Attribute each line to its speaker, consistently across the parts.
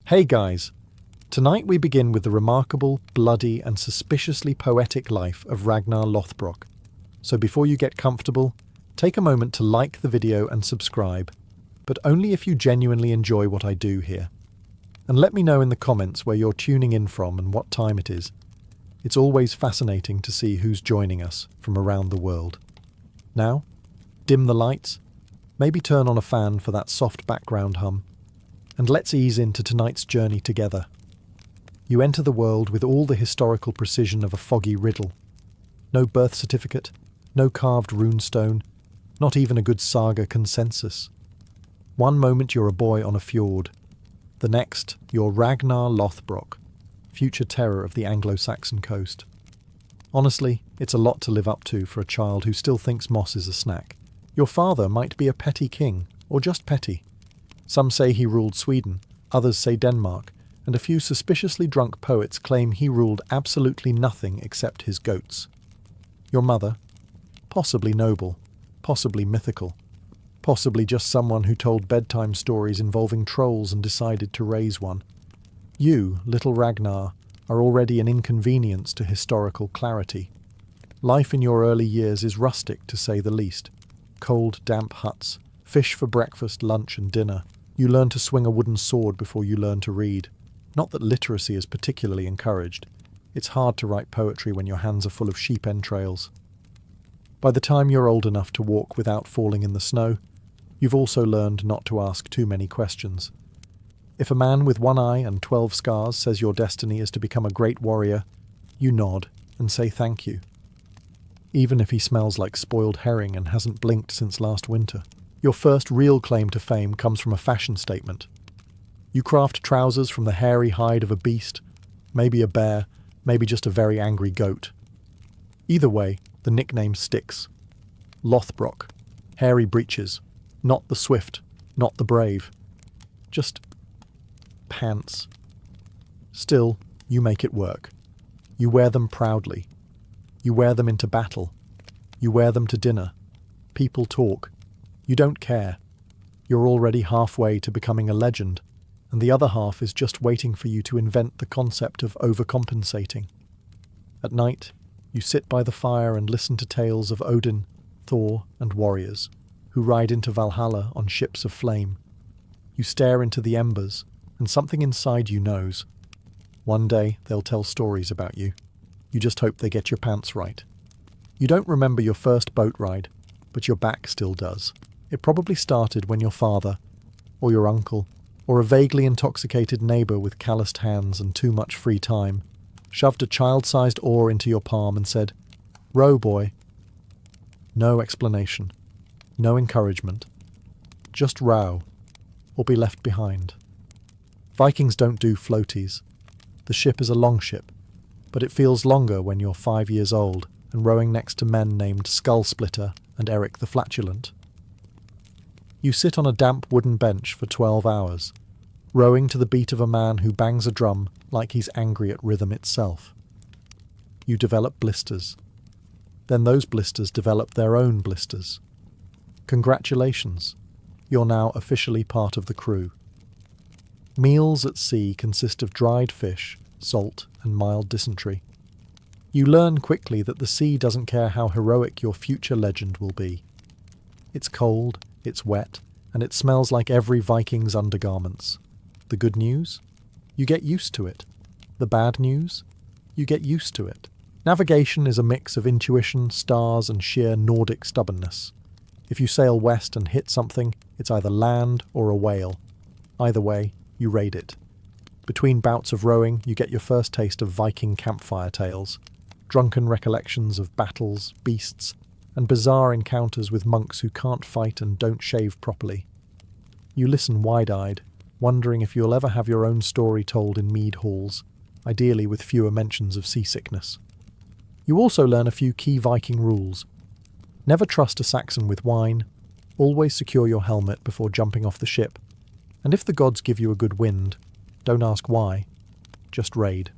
Speaker 1: Hey guys! Tonight we begin with the remarkable, bloody and suspiciously poetic life of Ragnar Lothbrok. So before you get comfortable, take a moment to like the video and subscribe, but only if you genuinely enjoy what I do here. And let me know in the comments where you're tuning in from and what time it is. It's always fascinating to see who's joining us from around the world. Now, dim the lights, maybe turn on a fan for that soft background hum, and let's ease into tonight's journey together. You enter the world with all the historical precision of a foggy riddle. No birth certificate, no carved runestone, not even a good saga consensus. One moment you're a boy on a fjord, the next you're Ragnar Lothbrok, future terror of the Anglo-Saxon coast. Honestly, it's a lot to live up to for a child who still thinks moss is a snack. Your father might be a petty king, or just petty. Some say he ruled Sweden, others say Denmark, and a few suspiciously drunk poets claim he ruled absolutely nothing except his goats. Your mother? Possibly noble, possibly mythical, possibly just someone who told bedtime stories involving trolls and decided to raise one. You, little Ragnar, are already an inconvenience to historical clarity. Life in your early years is rustic, to say the least. Cold, damp huts, fish for breakfast, lunch and dinner. You learn to swing a wooden sword before you learn to read. Not that literacy is particularly encouraged. It's hard to write poetry when your hands are full of sheep entrails. By the time you're old enough to walk without falling in the snow, you've also learned not to ask too many questions. If a man with one eye and 12 scars says your destiny is to become a great warrior, you nod and say thank you. Even if he smells like spoiled herring and hasn't blinked since last winter. Your first real claim to fame comes from a fashion statement. You craft trousers from the hairy hide of a beast, maybe a bear, maybe just a very angry goat. Either way, the nickname sticks. Lothbrok, hairy breeches, not the swift, not the brave. Just pants. Still, you make it work. You wear them proudly. You wear them into battle. You wear them to dinner. People talk. You don't care. You're already halfway to becoming a legend, and the other half is just waiting for you to invent the concept of overcompensating. At night, you sit by the fire and listen to tales of Odin, Thor, and warriors, who ride into Valhalla on ships of flame. You stare into the embers, and something inside you knows. One day, they'll tell stories about you. You just hope they get your pants right. You don't remember your first boat ride, but your back still does. It probably started when your father, or your uncle, or a vaguely intoxicated neighbour with calloused hands and too much free time, shoved a child-sized oar into your palm and said, "Row, boy." No explanation, no encouragement. Just row, or be left behind. Vikings don't do floaties. The ship is a longship, but it feels longer when you're 5 years old and rowing next to men named Skull Splitter and Eric the Flatulent. You sit on a damp wooden bench for 12 hours, rowing to the beat of a man who bangs a drum like he's angry at rhythm itself. You develop blisters. Then those blisters develop their own blisters. Congratulations, you're now officially part of the crew. Meals at sea consist of dried fish, salt, and mild dysentery. You learn quickly that the sea doesn't care how heroic your future legend will be. It's cold, it's wet, and it smells like every Viking's undergarments. The good news? You get used to it. The bad news? You get used to it. Navigation is a mix of intuition, stars, and sheer Nordic stubbornness. If you sail west and hit something, it's either land or a whale. Either way, you raid it. Between bouts of rowing, you get your first taste of Viking campfire tales, drunken recollections of battles, beasts, and bizarre encounters with monks who can't fight and don't shave properly. You listen wide-eyed, wondering if you'll ever have your own story told in mead halls, ideally with fewer mentions of seasickness. You also learn a few key Viking rules. Never trust a Saxon with wine, always secure your helmet before jumping off the ship, and if the gods give you a good wind, don't ask why, just raid.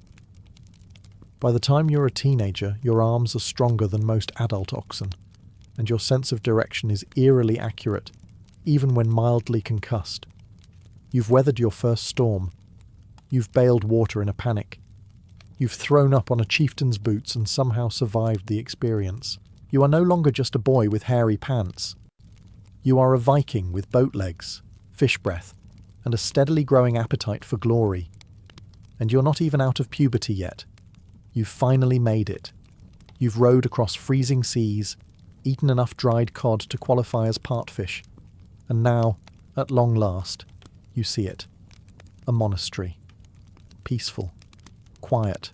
Speaker 1: By the time you're a teenager, your arms are stronger than most adult oxen, and your sense of direction is eerily accurate, even when mildly concussed. You've weathered your first storm, You've bailed water in a panic. You've thrown up on a chieftain's boots and somehow survived the experience. You are no longer just a boy with hairy pants. You are a Viking with boat legs, fish breath, and a steadily growing appetite for glory. And you're not even out of puberty yet. You've finally made it. You've rowed across freezing seas, eaten enough dried cod to qualify as partfish, and now, at long last, you see it. A monastery. Peaceful. Quiet.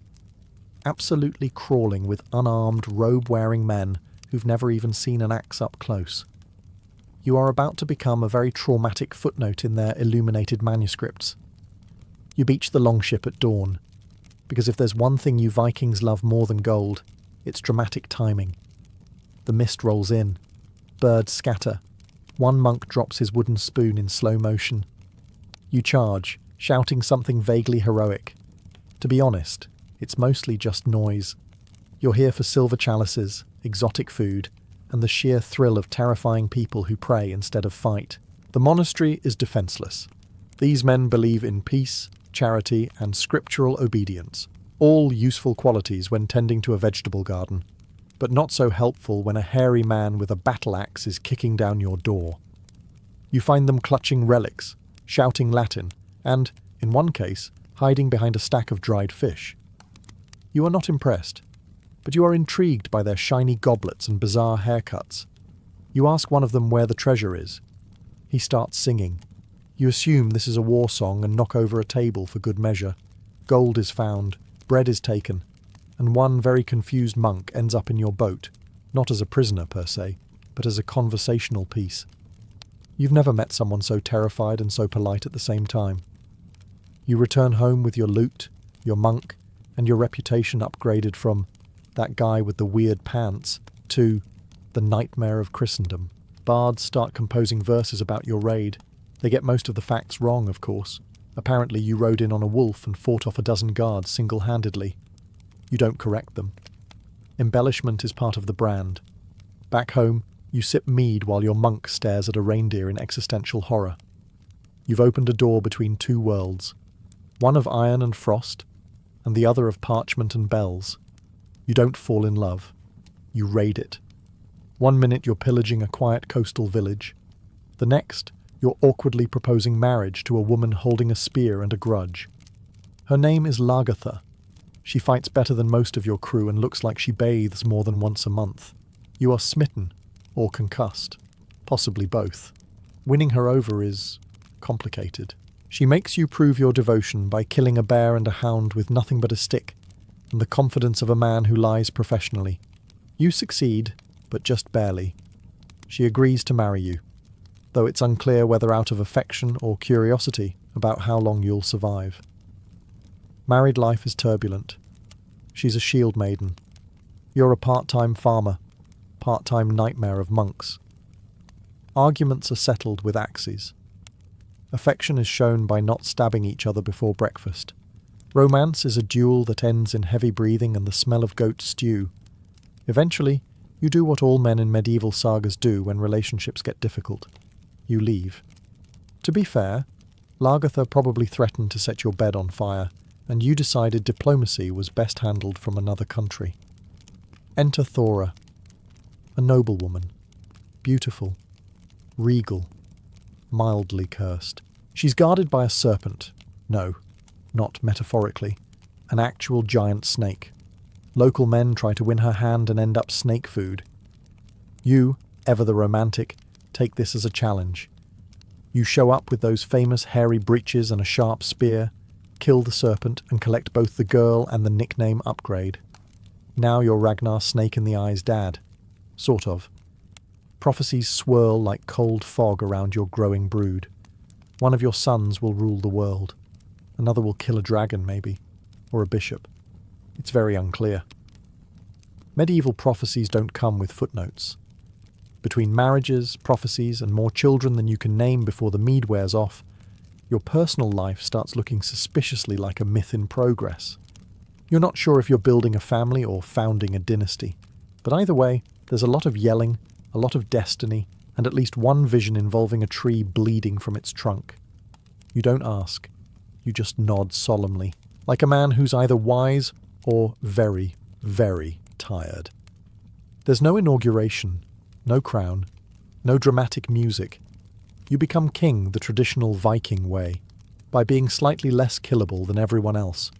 Speaker 1: Absolutely crawling with unarmed, robe-wearing men who've never even seen an axe up close. You are about to become a very traumatic footnote in their illuminated manuscripts. You beach the longship at dawn, because if there's one thing you Vikings love more than gold, it's dramatic timing. The mist rolls in. Birds scatter. One monk drops his wooden spoon in slow motion. You charge, shouting something vaguely heroic. To be honest, it's mostly just noise. You're here for silver chalices, exotic food, and the sheer thrill of terrifying people who pray instead of fight. The monastery is defenseless. These men believe in peace, charity, and scriptural obedience, all useful qualities when tending to a vegetable garden, but not so helpful when a hairy man with a battle axe is kicking down your door. You find them clutching relics, shouting Latin, and, in one case, hiding behind a stack of dried fish. You are not impressed, but you are intrigued by their shiny goblets and bizarre haircuts. You ask one of them where the treasure is. He starts singing. You assume this is a war song and knock over a table for good measure. Gold is found, bread is taken, and one very confused monk ends up in your boat, not as a prisoner per se, but as a conversational piece. You've never met someone so terrified and so polite at the same time. You return home with your loot, your monk, and your reputation upgraded from that guy with the weird pants to the nightmare of Christendom. Bards start composing verses about your raid. They get most of the facts wrong, of course. Apparently you rode in on a wolf and fought off a dozen guards single-handedly. You don't correct them. Embellishment is part of the brand. Back home, you sip mead while your monk stares at a reindeer in existential horror. You've opened a door between two worlds, one of iron and frost, and the other of parchment and bells. You don't fall in love. You raid it. One minute you're pillaging a quiet coastal village. The next, you're awkwardly proposing marriage to a woman holding a spear and a grudge. Her name is Lagertha. She fights better than most of your crew and looks like she bathes more than once a month. You are smitten, or concussed, possibly both. Winning her over is complicated. She makes you prove your devotion by killing a bear and a hound with nothing but a stick, and the confidence of a man who lies professionally. You succeed, but just barely. She agrees to marry you, though it's unclear whether out of affection or curiosity about how long you'll survive. Married life is turbulent. She's a shield maiden. You're a part-time farmer, part-time nightmare of monks. Arguments are settled with axes. Affection is shown by not stabbing each other before breakfast. Romance is a duel that ends in heavy breathing and the smell of goat stew. Eventually, you do what all men in medieval sagas do when relationships get difficult. You leave. To be fair, Lagertha probably threatened to set your bed on fire, and you decided diplomacy was best handled from another country. Enter Thora, a noblewoman, beautiful, regal, mildly cursed. She's guarded by a serpent. No, not metaphorically. An actual giant snake. Local men try to win her hand and end up snake food. You, ever the romantic, take this as a challenge. You show up with those famous hairy breeches and a sharp spear, kill the serpent, and collect both the girl and the nickname upgrade. Now you're Ragnar Snake in the Eye's dad. Sort of. Prophecies swirl like cold fog around your growing brood. One of your sons will rule the world. Another will kill a dragon, maybe. Or a bishop. It's very unclear. Medieval prophecies don't come with footnotes. Between marriages, prophecies, and more children than you can name before the mead wears off, your personal life starts looking suspiciously like a myth in progress. You're not sure if you're building a family or founding a dynasty, but either way, there's a lot of yelling, a lot of destiny, and at least one vision involving a tree bleeding from its trunk. You don't ask. You just nod solemnly, like a man who's either wise or very, very tired. There's no inauguration, no crown, no dramatic music. You become king the traditional Viking way, by being slightly less killable than everyone else.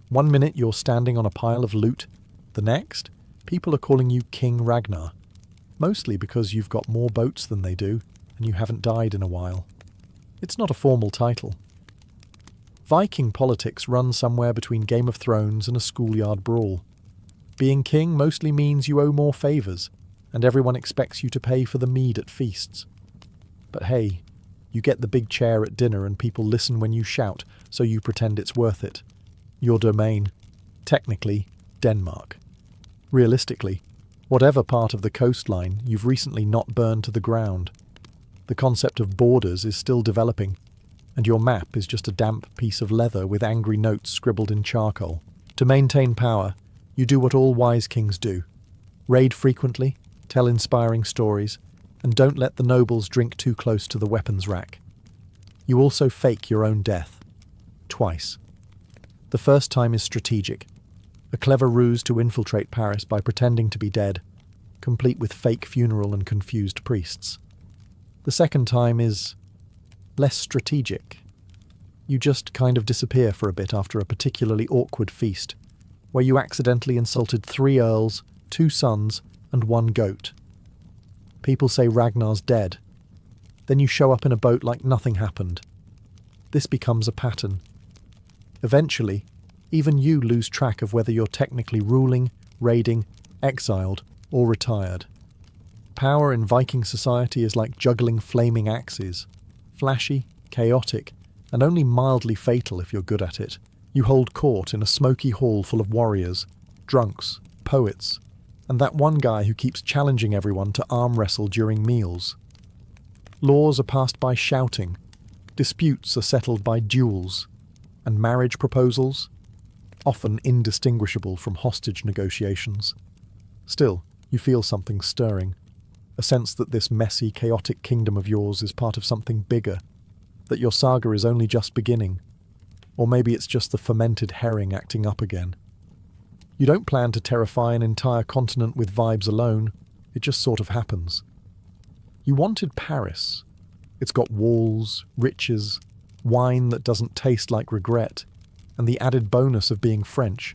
Speaker 1: One minute you're standing on a pile of loot, the next, people are calling you King Ragnar, mostly because you've got more boats than they do, and you haven't died in a while. It's not a formal title. Viking politics run somewhere between Game of Thrones and a schoolyard brawl. Being king mostly means you owe more favours, and everyone expects you to pay for the mead at feasts. But hey, you get the big chair at dinner and people listen when you shout, so you pretend it's worth it. Your domain, technically, Denmark. Realistically, whatever part of the coastline you've recently not burned to the ground. The concept of borders is still developing, and your map is just a damp piece of leather with angry notes scribbled in charcoal. To maintain power, you do what all wise kings do. Raid frequently, tell inspiring stories, and don't let the nobles drink too close to the weapons rack. You also fake your own death. Twice. The first time is strategic. A clever ruse to infiltrate Paris by pretending to be dead, complete with fake funeral and confused priests. The second time is less strategic. You just kind of disappear for a bit after a particularly awkward feast, where you accidentally insulted 3 earls, 2 sons, and 1 goat. People say Ragnar's dead. Then you show up in a boat like nothing happened. This becomes a pattern. Eventually, even you lose track of whether you're technically ruling, raiding, exiled, or retired. Power in Viking society is like juggling flaming axes. Flashy, chaotic, and only mildly fatal if you're good at it. You hold court in a smoky hall full of warriors, drunks, poets, and that one guy who keeps challenging everyone to arm wrestle during meals. Laws are passed by shouting, disputes are settled by duels, and marriage proposals, often indistinguishable from hostage negotiations. Still, you feel something stirring, a sense that this messy, chaotic kingdom of yours is part of something bigger, that your saga is only just beginning, or maybe it's just the fermented herring acting up again. You don't plan to terrify an entire continent with vibes alone, it just sort of happens. You wanted Paris. It's got walls, riches, wine that doesn't taste like regret, and the added bonus of being French,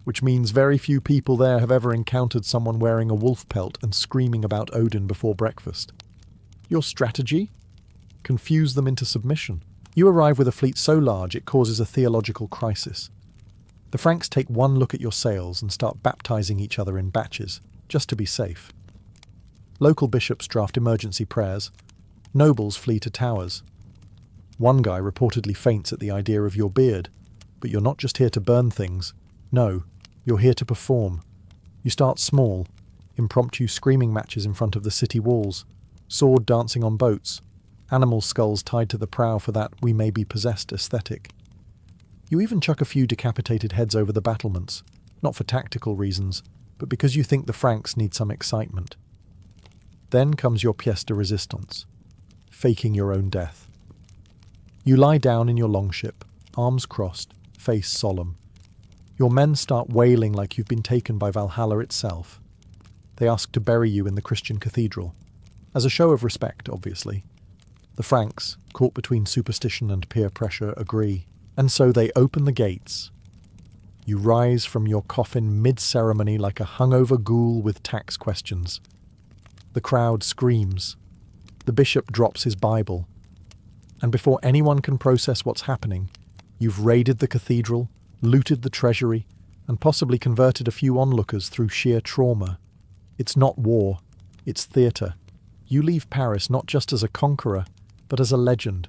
Speaker 1: which means very few people there have ever encountered someone wearing a wolf pelt and screaming about Odin before breakfast. Your strategy? Confuse them into submission. You arrive with a fleet so large it causes a theological crisis. The Franks take one look at your sails and start baptizing each other in batches, just to be safe. Local bishops draft emergency prayers. Nobles flee to towers. One guy reportedly faints at the idea of your beard, but you're not just here to burn things. No, you're here to perform. You start small, impromptu screaming matches in front of the city walls, sword dancing on boats, animal skulls tied to the prow for that we may be possessed aesthetic. You even chuck a few decapitated heads over the battlements, not for tactical reasons, but because you think the Franks need some excitement. Then comes your pièce de résistance, faking your own death. You lie down in your longship, arms crossed, face solemn. Your men start wailing like you've been taken by Valhalla itself. They ask to bury you in the Christian cathedral, as a show of respect, obviously. The Franks, caught between superstition and peer pressure, agree, and so they open the gates. You rise from your coffin mid-ceremony like a hungover ghoul with tax questions. The crowd screams. The bishop drops his Bible. And before anyone can process what's happening, you've raided the cathedral, looted the treasury, and possibly converted a few onlookers through sheer trauma. It's not war, it's theatre. You leave Paris not just as a conqueror, but as a legend,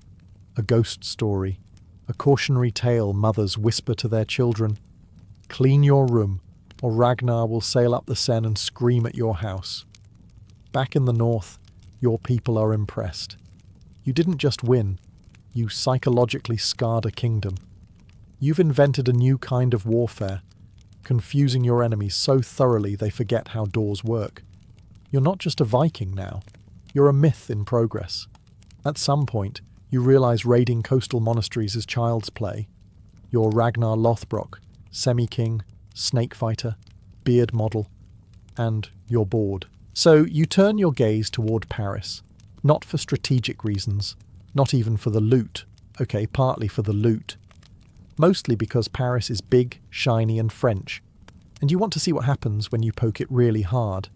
Speaker 1: a ghost story, a cautionary tale mothers whisper to their children. Clean your room, or Ragnar will sail up the Seine and scream at your house. Back in the north, your people are impressed. You didn't just win, you psychologically scarred a kingdom. You've invented a new kind of warfare, confusing your enemies so thoroughly they forget how doors work. You're not just a Viking now, you're a myth in progress. At some point, You realize raiding coastal monasteries is child's play. You're Ragnar Lothbrok, semi-king, snake fighter, beard model, and you're bored. So you turn your gaze toward Paris, not for strategic reasons, not even for the loot. Okay, partly for the loot. Mostly because Paris is big, shiny and French, and you want to see what happens when you poke it really hard.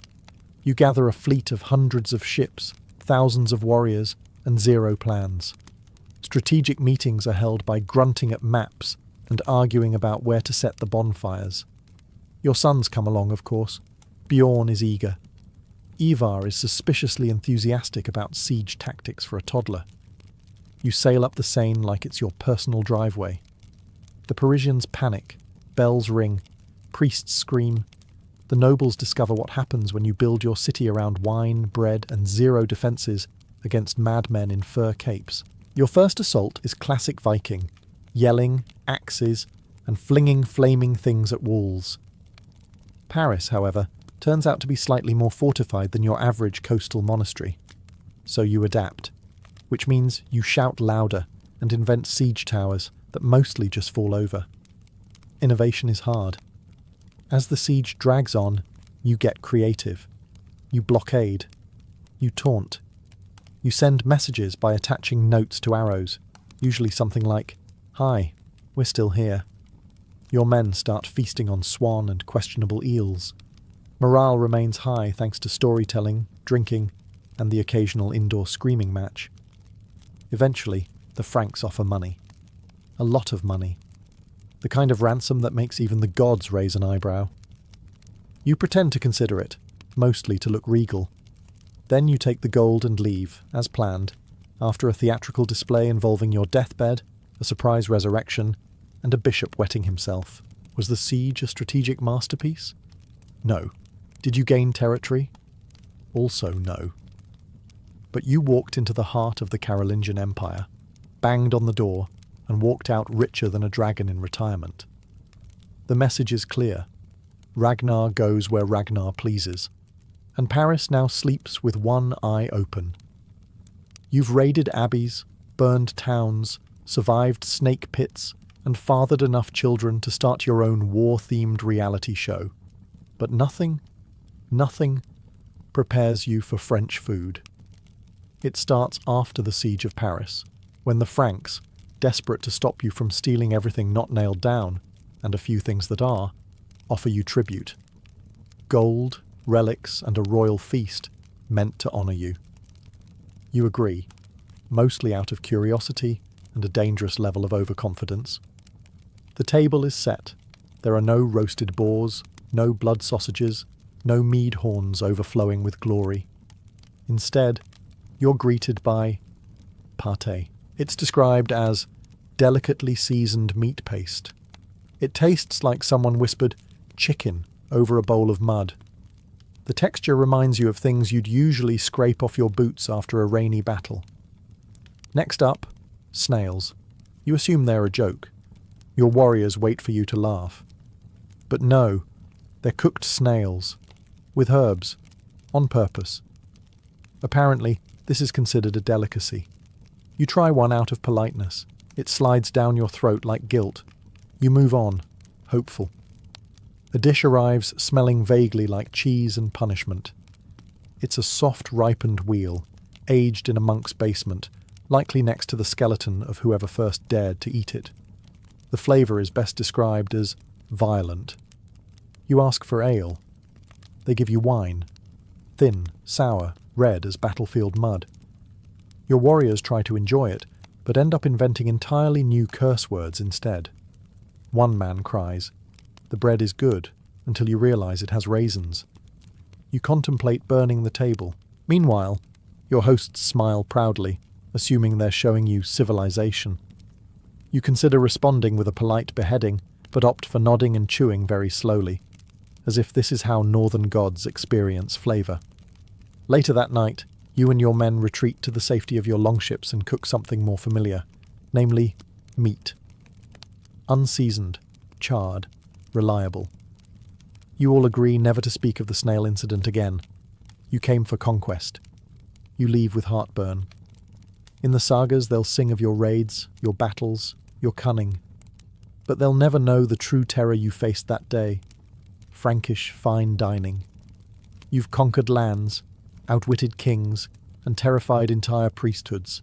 Speaker 1: You gather a fleet of hundreds of ships, thousands of warriors, and zero plans. Strategic meetings are held by grunting at maps and arguing about where to set the bonfires. Your sons come along, of course. Bjorn is eager. Ivar is suspiciously enthusiastic about siege tactics for a toddler. You sail up the Seine like it's your personal driveway. The Parisians panic, bells ring, priests scream. The nobles discover what happens when you build your city around wine, bread, and zero defences against madmen in fur capes. Your first assault is classic Viking, yelling, axes, and flinging flaming things at walls. Paris, however, turns out to be slightly more fortified than your average coastal monastery. So you adapt, which means you shout louder and invent siege towers that mostly just fall over. Innovation is hard. As the siege drags on, you get creative. You blockade. You taunt. You send messages by attaching notes to arrows, usually something like, "Hi, we're still here." Your men start feasting on swan and questionable eels. Morale remains high thanks to storytelling, drinking, and the occasional indoor screaming match. Eventually, the Franks offer money. A lot of money. The kind of ransom that makes even the gods raise an eyebrow. You pretend to consider it, mostly to look regal. Then you take the gold and leave, as planned, after a theatrical display involving your deathbed, a surprise resurrection, and a bishop wetting himself. Was the siege a strategic masterpiece? No. Did you gain territory? Also no. But you walked into the heart of the Carolingian Empire, banged on the door, and walked out richer than a dragon in retirement. The message is clear. Ragnar goes where Ragnar pleases, and Paris now sleeps with one eye open. You've raided abbeys, burned towns, survived snake pits, and fathered enough children to start your own war-themed reality show. But nothing prepares you for French food. It starts after the siege of Paris, when the Franks, desperate to stop you from stealing everything not nailed down, and a few things that are, offer you tribute. Gold, relics, and a royal feast meant to honour you. You agree, mostly out of curiosity and a dangerous level of overconfidence. The table is set. There are no roasted boars, no blood sausages, no mead horns overflowing with glory. Instead, you're greeted by pâté. It's described as delicately seasoned meat paste. It tastes like someone whispered chicken over a bowl of mud. The texture reminds you of things you'd usually scrape off your boots after a rainy battle. Next up, snails. You assume they're a joke. Your warriors wait for you to laugh. But no, they're cooked snails, with herbs, on purpose. Apparently, this is considered a delicacy. You try one out of politeness. It slides down your throat like guilt. You move on, hopeful. A dish arrives smelling vaguely like cheese and punishment. It's a soft ripened wheel, aged in a monk's basement, likely next to the skeleton of whoever first dared to eat it. The flavour is best described as violent. You ask for ale. They give you wine. Thin, sour, red as battlefield mud. Your warriors try to enjoy it, but end up inventing entirely new curse words instead. One man cries, "The bread is good," until you realise it has raisins. You contemplate burning the table. Meanwhile, your hosts smile proudly, assuming they're showing you civilization. You consider responding with a polite beheading, but opt for nodding and chewing very slowly, as if this is how northern gods experience flavour. Later that night, you and your men retreat to the safety of your longships and cook something more familiar, namely, meat. Unseasoned, charred, reliable. You all agree never to speak of the snail incident again. You came for conquest. You leave with heartburn. In the sagas, they'll sing of your raids, your battles, your cunning. But they'll never know the true terror you faced that day. Frankish fine dining. You've conquered lands, outwitted kings, and terrified entire priesthoods.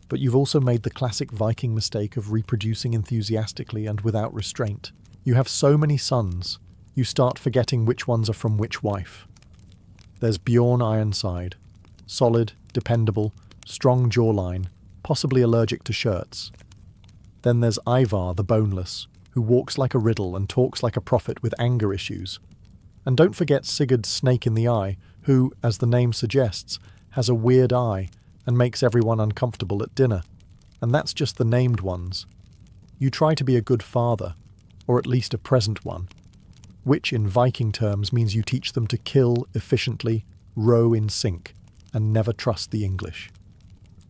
Speaker 1: But you've also made the classic Viking mistake of reproducing enthusiastically and without restraint. You have so many sons, you start forgetting which ones are from which wife. There's Bjorn Ironside. Solid, dependable, strong jawline, possibly allergic to shirts. Then there's Ivar the Boneless, who walks like a riddle and talks like a prophet with anger issues. And don't forget Sigurd Snake in the Eye, who, as the name suggests, has a weird eye and makes everyone uncomfortable at dinner. And that's just the named ones. You try to be a good father, or at least a present one, which in Viking terms means you teach them to kill efficiently, row in sync, and never trust the English.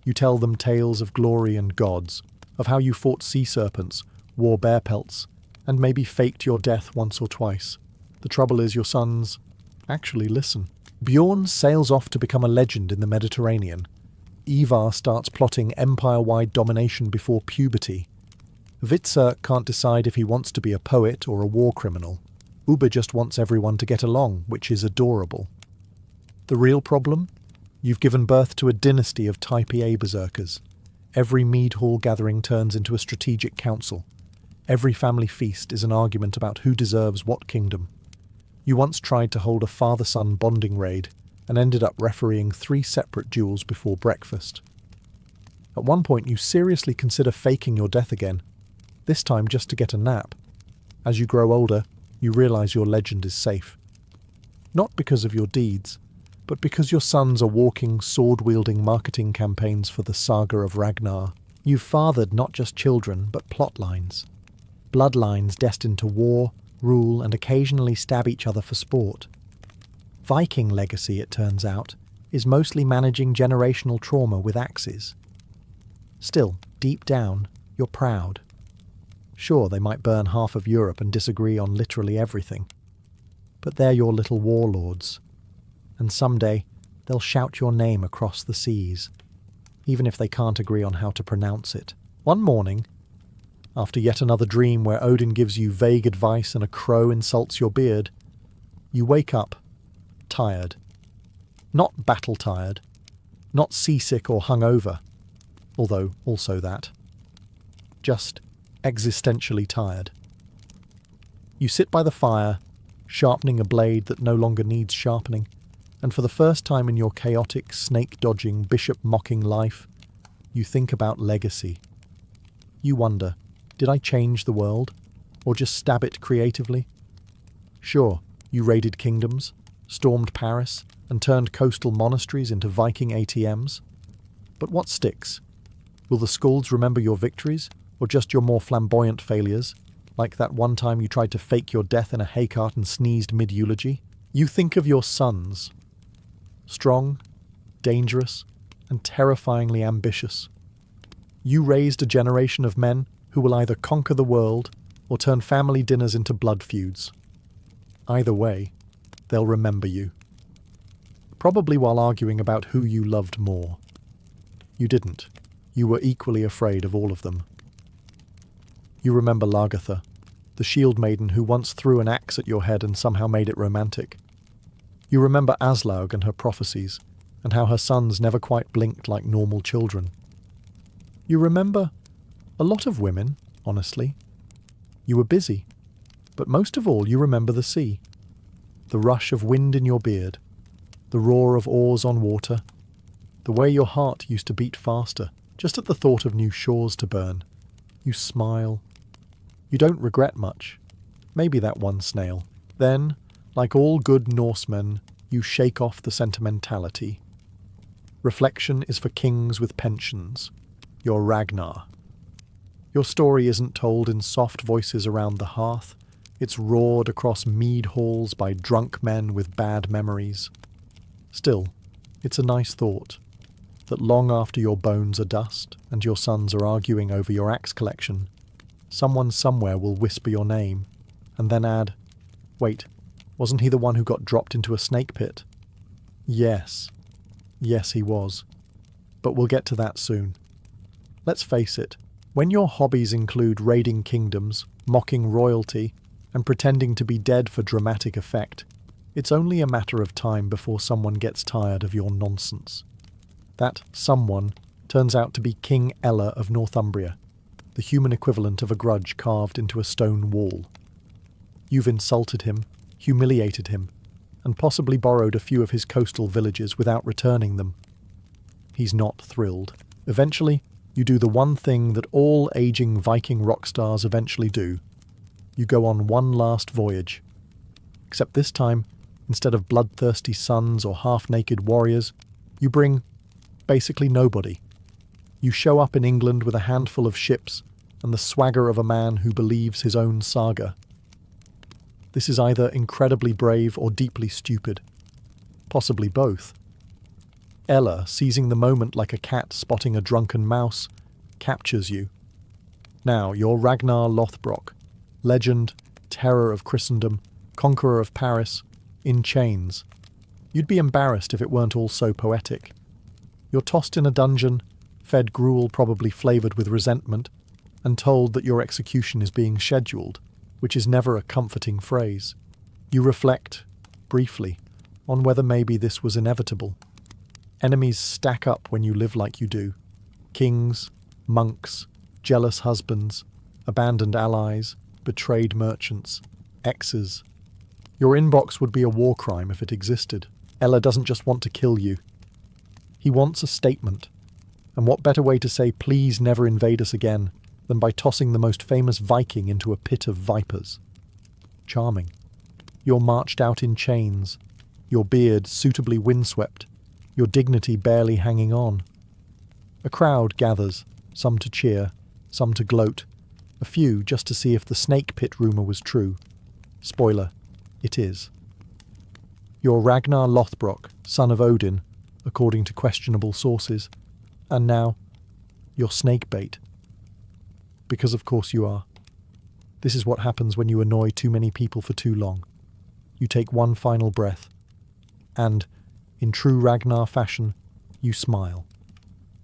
Speaker 1: You tell them tales of glory and gods, of how you fought sea serpents, wore bear pelts, and maybe faked your death once or twice. The trouble is your sons actually listen. Bjorn sails off to become a legend in the Mediterranean. Ivar starts plotting empire-wide domination before puberty. Witzer can't decide if he wants to be a poet or a war criminal. Ubbe just wants everyone to get along, which is adorable. The real problem? You've given birth to a dynasty of Type A berserkers. Every mead hall gathering turns into a strategic council. Every family feast is an argument about who deserves what kingdom. You once tried to hold a father-son bonding raid and ended up refereeing 3 separate duels before breakfast. At one point you seriously consider faking your death again, this time just to get a nap. As you grow older, you realise your legend is safe. Not because of your deeds, but because your sons are walking, sword-wielding marketing campaigns for the saga of Ragnar. You've fathered not just children, but plot lines. Bloodlines destined to war, rule, and occasionally stab each other for sport. Viking legacy, it turns out, is mostly managing generational trauma with axes. Still, deep down, you're proud. Sure, they might burn half of Europe and disagree on literally everything. But they're your little warlords. And someday, they'll shout your name across the seas, even if they can't agree on how to pronounce it. One morning, after yet another dream where Odin gives you vague advice and a crow insults your beard, you wake up, tired. Not battle-tired, not seasick or hungover, although also that. Just existentially tired. You sit by the fire, sharpening a blade that no longer needs sharpening, and for the first time in your chaotic, snake-dodging, bishop-mocking life, you think about legacy. You wonder, did I change the world, or just stab it creatively? Sure, you raided kingdoms, stormed Paris, and turned coastal monasteries into Viking ATMs. But what sticks? Will the Skalds remember your victories, or just your more flamboyant failures, like that one time you tried to fake your death in a haycart and sneezed mid-eulogy? You think of your sons. Strong, dangerous, and terrifyingly ambitious. You raised a generation of men who will either conquer the world or turn family dinners into blood feuds. Either way, they'll remember you. Probably while arguing about who you loved more. You didn't. You were equally afraid of all of them. You remember Lagertha, the shield maiden who once threw an axe at your head and somehow made it romantic. You remember Aslaug and her prophecies, and how her sons never quite blinked like normal children. You remember a lot of women, honestly. You were busy, but most of all you remember the sea. The rush of wind in your beard, the roar of oars on water, the way your heart used to beat faster, just at the thought of new shores to burn. You smile. You don't regret much. Maybe that one snail. Then, like all good Norsemen, you shake off the sentimentality. Reflection is for kings with pensions. You're Ragnar. Your story isn't told in soft voices around the hearth. It's roared across mead halls by drunk men with bad memories. Still, it's a nice thought, that long after your bones are dust and your sons are arguing over your axe collection, someone somewhere will whisper your name, and then add, "Wait, wasn't he the one who got dropped into a snake pit?" Yes. Yes, he was. But we'll get to that soon. Let's face it, when your hobbies include raiding kingdoms, mocking royalty, and pretending to be dead for dramatic effect, it's only a matter of time before someone gets tired of your nonsense. That someone turns out to be King Ella of Northumbria, the human equivalent of a grudge carved into a stone wall. You've insulted him, humiliated him, and possibly borrowed a few of his coastal villages without returning them. He's not thrilled. Eventually, you do the one thing that all aging Viking rock stars eventually do. You go on one last voyage. Except this time, instead of bloodthirsty sons or half-naked warriors, you bring basically nobody. You show up in England with a handful of ships and the swagger of a man who believes his own saga. This is either incredibly brave or deeply stupid. Possibly both. Ella, seizing the moment like a cat spotting a drunken mouse, captures you. Now you're Ragnar Lothbrok, legend, terror of Christendom, conqueror of Paris, in chains. You'd be embarrassed if it weren't all so poetic. You're tossed in a dungeon, fed gruel probably flavoured with resentment, and told that your execution is being scheduled, which is never a comforting phrase. You reflect, briefly, on whether maybe this was inevitable. Enemies stack up when you live like you do. Kings, monks, jealous husbands, abandoned allies, betrayed merchants, exes. Your inbox would be a war crime if it existed. Ella doesn't just want to kill you. He wants a statement. And what better way to say please never invade us again than by tossing the most famous Viking into a pit of vipers? Charming. You're marched out in chains, your beard suitably windswept, your dignity barely hanging on. A crowd gathers, some to cheer, some to gloat, a few just to see if the snake pit rumour was true. Spoiler, it is. You're Ragnar Lothbrok, son of Odin, according to questionable sources, and now you're snake bait. Because of course you are. This is what happens when you annoy too many people for too long. You take one final breath, and, in true Ragnar fashion, you smile.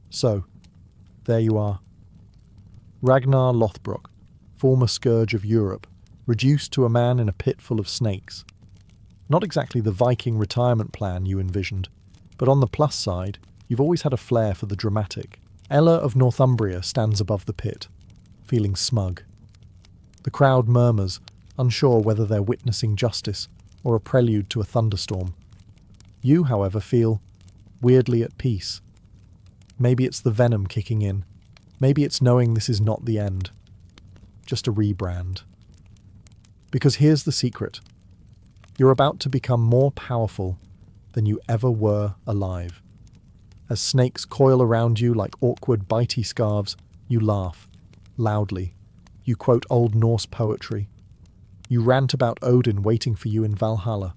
Speaker 1: So, there you are. Ragnar Lothbrok, former scourge of Europe, reduced to a man in a pit full of snakes. Not exactly the Viking retirement plan you envisioned, but on the plus side, you've always had a flair for the dramatic. Ella of Northumbria stands above the pit, feeling smug. The crowd murmurs, unsure whether they're witnessing justice or a prelude to a thunderstorm. You, however, feel weirdly at peace. Maybe it's the venom kicking in. Maybe it's knowing this is not the end. Just a rebrand. Because here's the secret. You're about to become more powerful than you ever were alive. As snakes coil around you like awkward bitey scarves, you laugh, loudly. You quote Old Norse poetry. You rant about Odin waiting for you in Valhalla.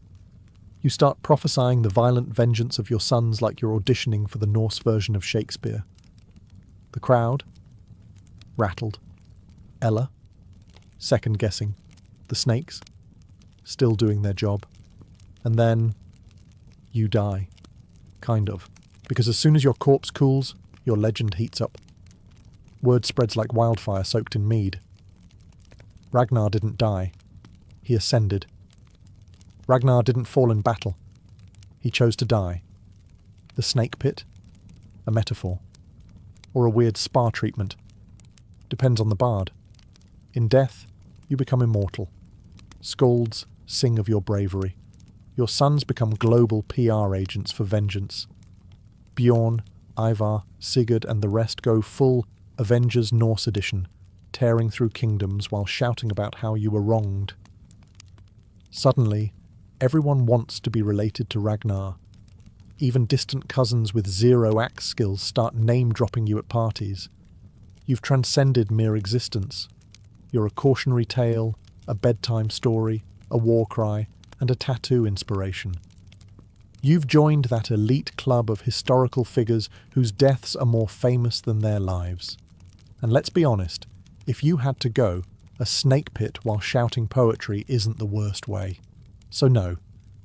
Speaker 1: You start prophesying the violent vengeance of your sons like you're auditioning for the Norse version of Shakespeare. The crowd? Rattled. Ella? Second-guessing. The snakes? Still doing their job. And then you die. Kind of. Because as soon as your corpse cools, your legend heats up. Word spreads like wildfire soaked in mead. Ragnar didn't die. He ascended. Ragnar didn't fall in battle. He chose to die. The snake pit? A metaphor. Or a weird spa treatment. Depends on the bard. In death, you become immortal. Skalds sing of your bravery. Your sons become global PR agents for vengeance. Bjorn, Ivar, Sigurd and the rest go full Avengers Norse edition, tearing through kingdoms while shouting about how you were wronged. Suddenly, everyone wants to be related to Ragnar. Even distant cousins with zero axe skills start name-dropping you at parties. You've transcended mere existence. You're a cautionary tale, a bedtime story, a war cry, and a tattoo inspiration. You've joined that elite club of historical figures whose deaths are more famous than their lives. And let's be honest, if you had to go, a snake pit while shouting poetry isn't the worst way. So no,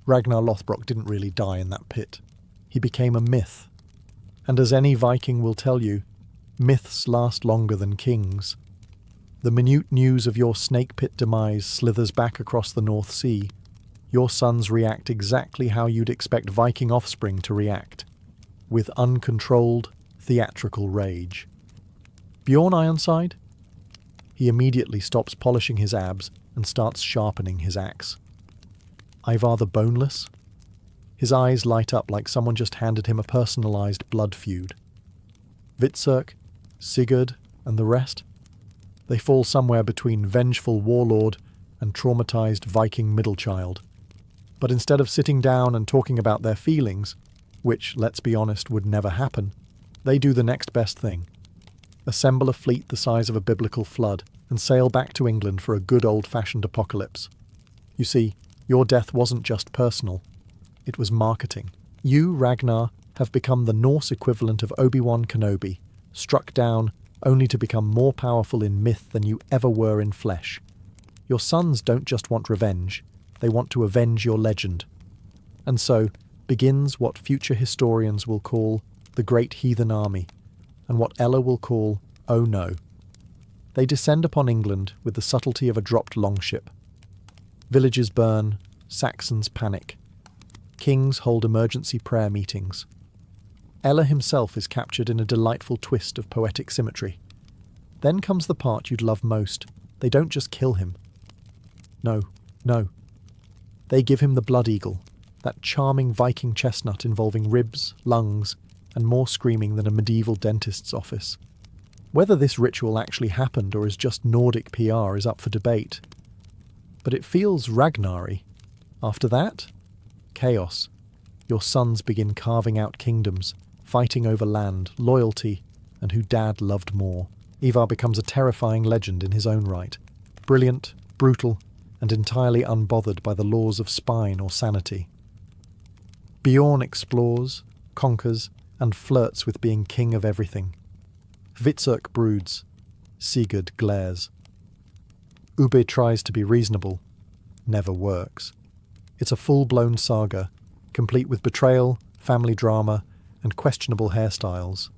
Speaker 1: Ragnar Lothbrok didn't really die in that pit. He became a myth. And as any Viking will tell you, myths last longer than kings. The minute news of your snake pit demise slithers back across the North Sea. Your sons react exactly how you'd expect Viking offspring to react, with uncontrolled, theatrical rage. Bjorn Ironside? He immediately stops polishing his abs and starts sharpening his axe. Ivar the Boneless? His eyes light up like someone just handed him a personalised blood feud. Hvitserk, Sigurd, and the rest? They fall somewhere between vengeful warlord and traumatised Viking middle child. But instead of sitting down and talking about their feelings, which, let's be honest, would never happen, they do the next best thing. Assemble a fleet the size of a biblical flood and sail back to England for a good old-fashioned apocalypse. You see, your death wasn't just personal. It was marketing. You, Ragnar, have become the Norse equivalent of Obi-Wan Kenobi, struck down only to become more powerful in myth than you ever were in flesh. Your sons don't just want revenge, they want to avenge your legend. And so begins what future historians will call the Great Heathen Army, and what Ella will call Oh No. They descend upon England with the subtlety of a dropped longship. Villages burn, Saxons panic. Kings hold emergency prayer meetings. Ella himself is captured in a delightful twist of poetic symmetry. Then comes the part you'd love most. They don't just kill him. No. They give him the blood eagle, that charming Viking chestnut involving ribs, lungs, and more screaming than a medieval dentist's office. Whether this ritual actually happened or is just Nordic PR is up for debate. But it feels Ragnar-y. After that, chaos. Your sons begin carving out kingdoms, fighting over land, loyalty, and who Dad loved more. Ivar becomes a terrifying legend in his own right. Brilliant, brutal, and entirely unbothered by the laws of spine or sanity. Bjorn explores, conquers, and flirts with being king of everything. Hvitserk broods. Sigurd glares. Ubbe tries to be reasonable. Never works. It's a full-blown saga, complete with betrayal, family drama, and questionable hairstyles.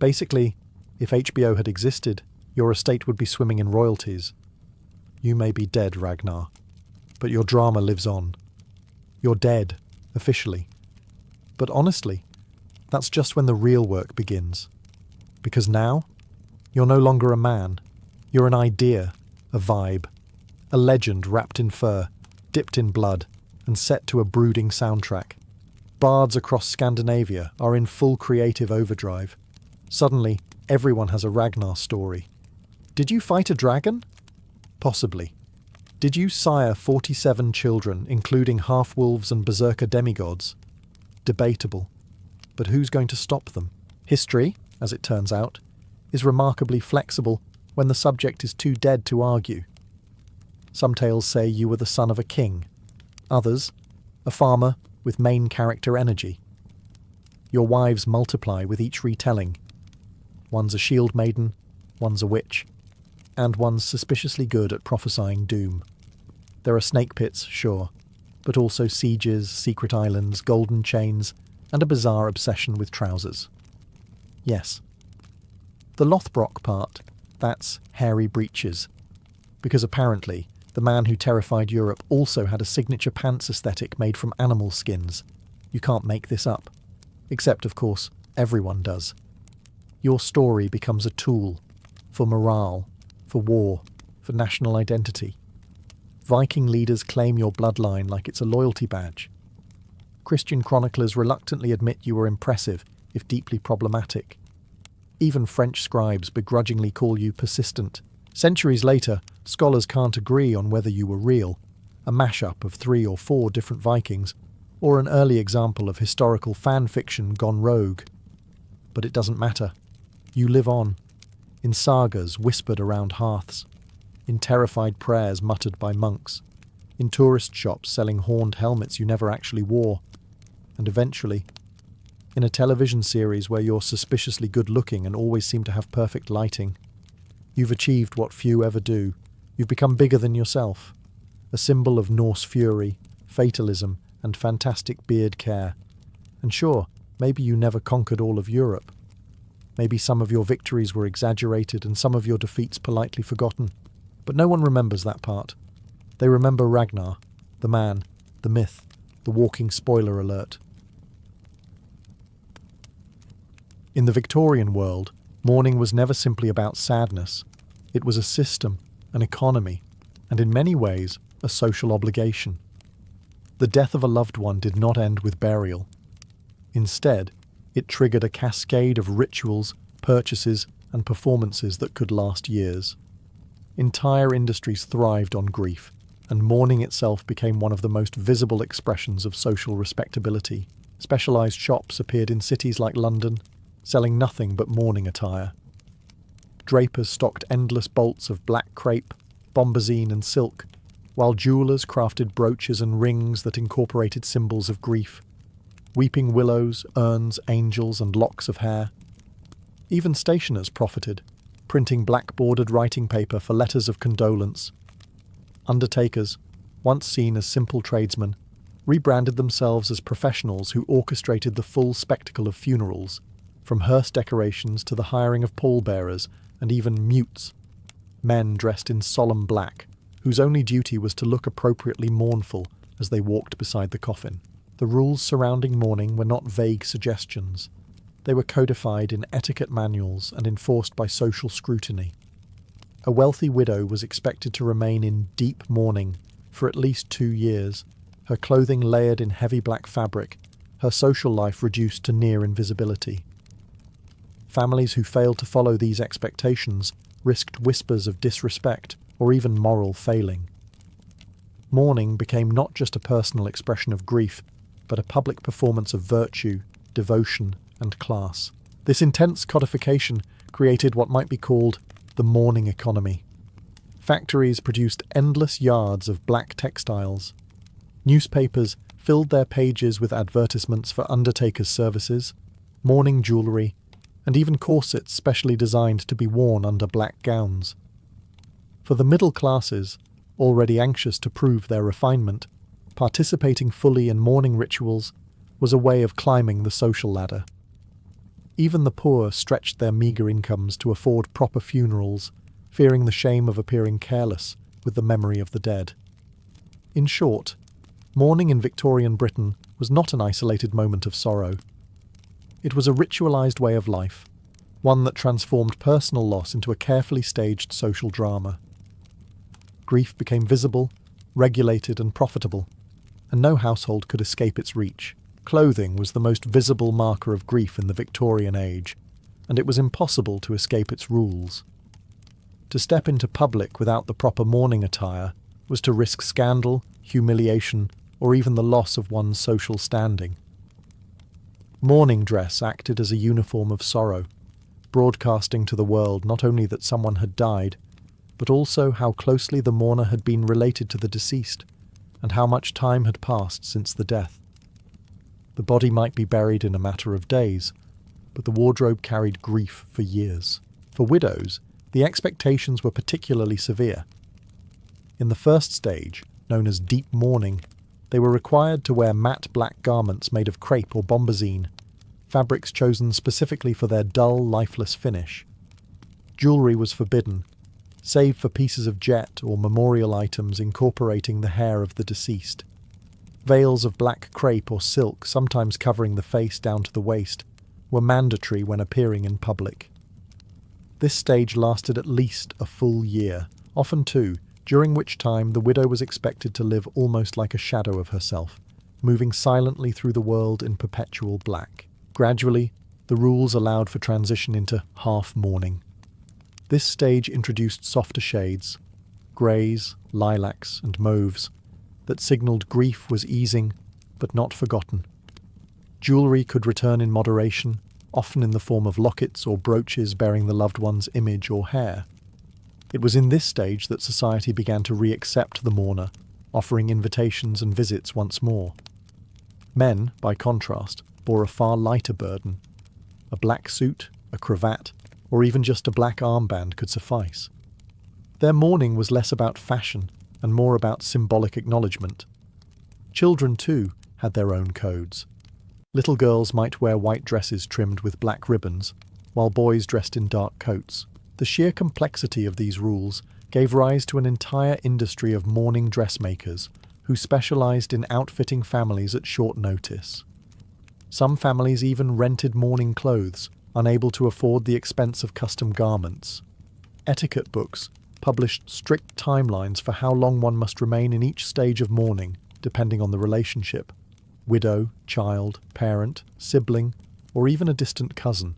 Speaker 1: Basically, if HBO had existed, your estate would be swimming in royalties. You may be dead, Ragnar, but your drama lives on. You're dead, officially. But honestly, that's just when the real work begins. Because now, you're no longer a man. You're an idea, a vibe, a legend wrapped in fur, dipped in blood, and set to a brooding soundtrack. Bards across Scandinavia are in full creative overdrive. Suddenly, everyone has a Ragnar story. Did you fight a dragon? Possibly. Did you sire 47 children, including half-wolves and berserker demigods? Debatable. But who's going to stop them? History, as it turns out, is remarkably flexible when the subject is too dead to argue. Some tales say you were the son of a king. Others, a farmer with main character energy. Your wives multiply with each retelling. One's a shield maiden, one's a witch, and one's suspiciously good at prophesying doom. There are snake pits, sure, but also sieges, secret islands, golden chains, and a bizarre obsession with trousers. Yes. The Lothbrok part, that's hairy breeches. Because apparently, the man who terrified Europe also had a signature pants aesthetic made from animal skins. You can't make this up. Except, of course, everyone does. Your story becomes a tool for morale, for war, for national identity. Viking leaders claim your bloodline like it's a loyalty badge. Christian chroniclers reluctantly admit you were impressive, if deeply problematic. Even French scribes begrudgingly call you persistent. Centuries later, scholars can't agree on whether you were real, a mashup of 3 or 4 different Vikings, or an early example of historical fan fiction gone rogue. But it doesn't matter. You live on, in sagas whispered around hearths, in terrified prayers muttered by monks, in tourist shops selling horned helmets you never actually wore, and eventually, in a television series where you're suspiciously good-looking and always seem to have perfect lighting. You've achieved what few ever do. You've become bigger than yourself, a symbol of Norse fury, fatalism, and fantastic beard care. And sure, Maybe you never conquered all of Europe. Maybe some of your victories were exaggerated and some of your defeats politely forgotten. But no one remembers that part. They remember Ragnar, the man, the myth, the walking spoiler alert. In the Victorian world, mourning was never simply about sadness. It was a system, an economy, and in many ways, a social obligation. The death of a loved one did not end with burial. Instead, it triggered a cascade of rituals, purchases, and performances that could last years. Entire industries thrived on grief, and mourning itself became one of the most visible expressions of social respectability. Specialized shops appeared in cities like London, selling nothing but mourning attire. Drapers stocked endless bolts of black crepe, bombazine, and silk, while jewelers crafted brooches and rings that incorporated symbols of grief. Weeping willows, urns, angels, and locks of hair. Even stationers profited, printing black-bordered writing paper for letters of condolence. Undertakers, once seen as simple tradesmen, rebranded themselves as professionals who orchestrated the full spectacle of funerals, from hearse decorations to the hiring of pallbearers and even mutes, men dressed in solemn black, whose only duty was to look appropriately mournful as they walked beside the coffin. The rules surrounding mourning were not vague suggestions. They were codified in etiquette manuals and enforced by social scrutiny. A wealthy widow was expected to remain in deep mourning for at least 2 years, her clothing layered in heavy black fabric, her social life reduced to near invisibility. Families who failed to follow these expectations risked whispers of disrespect or even moral failing. Mourning became not just a personal expression of grief, but a public performance of virtue, devotion, and class. This intense codification created what might be called the mourning economy. Factories produced endless yards of black textiles. Newspapers filled their pages with advertisements for undertakers' services, mourning jewellery, and even corsets specially designed to be worn under black gowns. For the middle classes, already anxious to prove their refinement, participating fully in mourning rituals was a way of climbing the social ladder. Even the poor stretched their meagre incomes to afford proper funerals, fearing the shame of appearing careless with the memory of the dead. In short, mourning in Victorian Britain was not an isolated moment of sorrow. It was a ritualized way of life, one that transformed personal loss into a carefully staged social drama. Grief became visible, regulated, and profitable, and no household could escape its reach. Clothing was the most visible marker of grief in the Victorian age, and it was impossible to escape its rules. To step into public without the proper mourning attire was to risk scandal, humiliation, or even the loss of one's social standing. Mourning dress acted as a uniform of sorrow, broadcasting to the world not only that someone had died, but also how closely the mourner had been related to the deceased, and how much time had passed since the death. The body might be buried in a matter of days, but the wardrobe carried grief for years. For widows, the expectations were particularly severe. In the first stage, known as deep mourning, they were required to wear matte black garments made of crepe or bombazine, fabrics chosen specifically for their dull, lifeless finish. Jewellery was forbidden, save for pieces of jet or memorial items incorporating the hair of the deceased. Veils of black crepe or silk, sometimes covering the face down to the waist, were mandatory when appearing in public. This stage lasted at least a full year, often 2, during which time the widow was expected to live almost like a shadow of herself, moving silently through the world in perpetual black. Gradually, the rules allowed for transition into half-mourning. This stage introduced softer shades, greys, lilacs, and mauves, that signalled grief was easing, but not forgotten. Jewellery could return in moderation, often in the form of lockets or brooches bearing the loved one's image or hair. It was in this stage that society began to re-accept the mourner, offering invitations and visits once more. Men, by contrast, bore a far lighter burden. A black suit, a cravat, or even just a black armband could suffice. Their mourning was less about fashion and more about symbolic acknowledgement. Children, too, had their own codes. Little girls might wear white dresses trimmed with black ribbons, while boys dressed in dark coats. The sheer complexity of these rules gave rise to an entire industry of mourning dressmakers who specialized in outfitting families at short notice. Some families even rented mourning clothes, unable to afford the expense of custom garments. Etiquette books published strict timelines for how long one must remain in each stage of mourning, depending on the relationship: widow, child, parent, sibling, or even a distant cousin.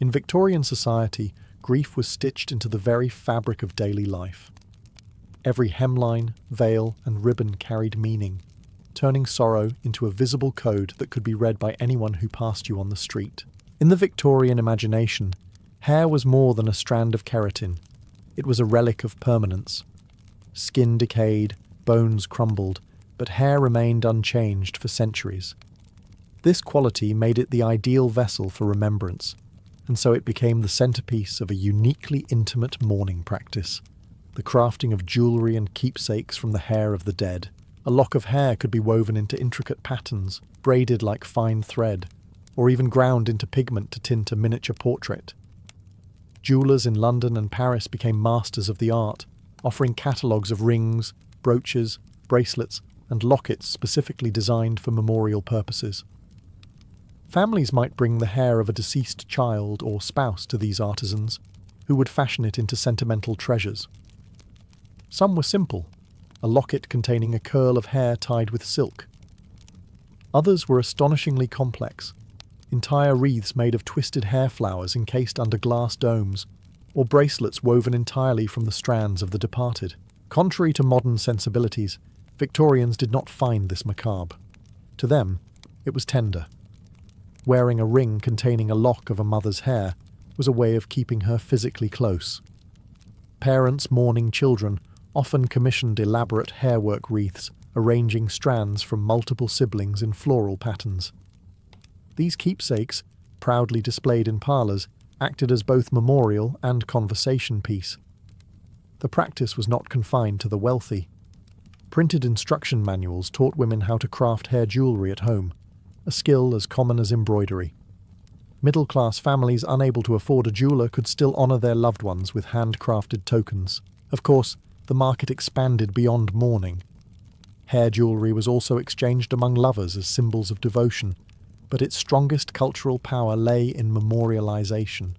Speaker 1: In Victorian society, grief was stitched into the very fabric of daily life. Every hemline, veil, and ribbon carried meaning, turning sorrow into a visible code that could be read by anyone who passed you on the street. In the Victorian imagination, hair was more than a strand of keratin. It was a relic of permanence. Skin decayed, bones crumbled, but hair remained unchanged for centuries. This quality made it the ideal vessel for remembrance, and so it became the centerpiece of a uniquely intimate mourning practice: the crafting of jewellery and keepsakes from the hair of the dead. A lock of hair could be woven into intricate patterns, braided like fine thread, or even ground into pigment to tint a miniature portrait. Jewellers in London and Paris became masters of the art, offering catalogues of rings, brooches, bracelets, and lockets specifically designed for memorial purposes. Families might bring the hair of a deceased child or spouse to these artisans, who would fashion it into sentimental treasures. Some were simple, a locket containing a curl of hair tied with silk. Others were astonishingly complex, entire wreaths made of twisted hair flowers encased under glass domes, or bracelets woven entirely from the strands of the departed. Contrary to modern sensibilities, Victorians did not find this macabre. To them, it was tender. Wearing a ring containing a lock of a mother's hair was a way of keeping her physically close. Parents mourning children often commissioned elaborate hairwork wreaths, arranging strands from multiple siblings in floral patterns. These keepsakes, proudly displayed in parlours, acted as both memorial and conversation piece. The practice was not confined to the wealthy. Printed instruction manuals taught women how to craft hair jewellery at home, a skill as common as embroidery. Middle-class families unable to afford a jeweller could still honour their loved ones with handcrafted tokens. Of course, the market expanded beyond mourning. Hair jewellery was also exchanged among lovers as symbols of devotion, but its strongest cultural power lay in memorialisation.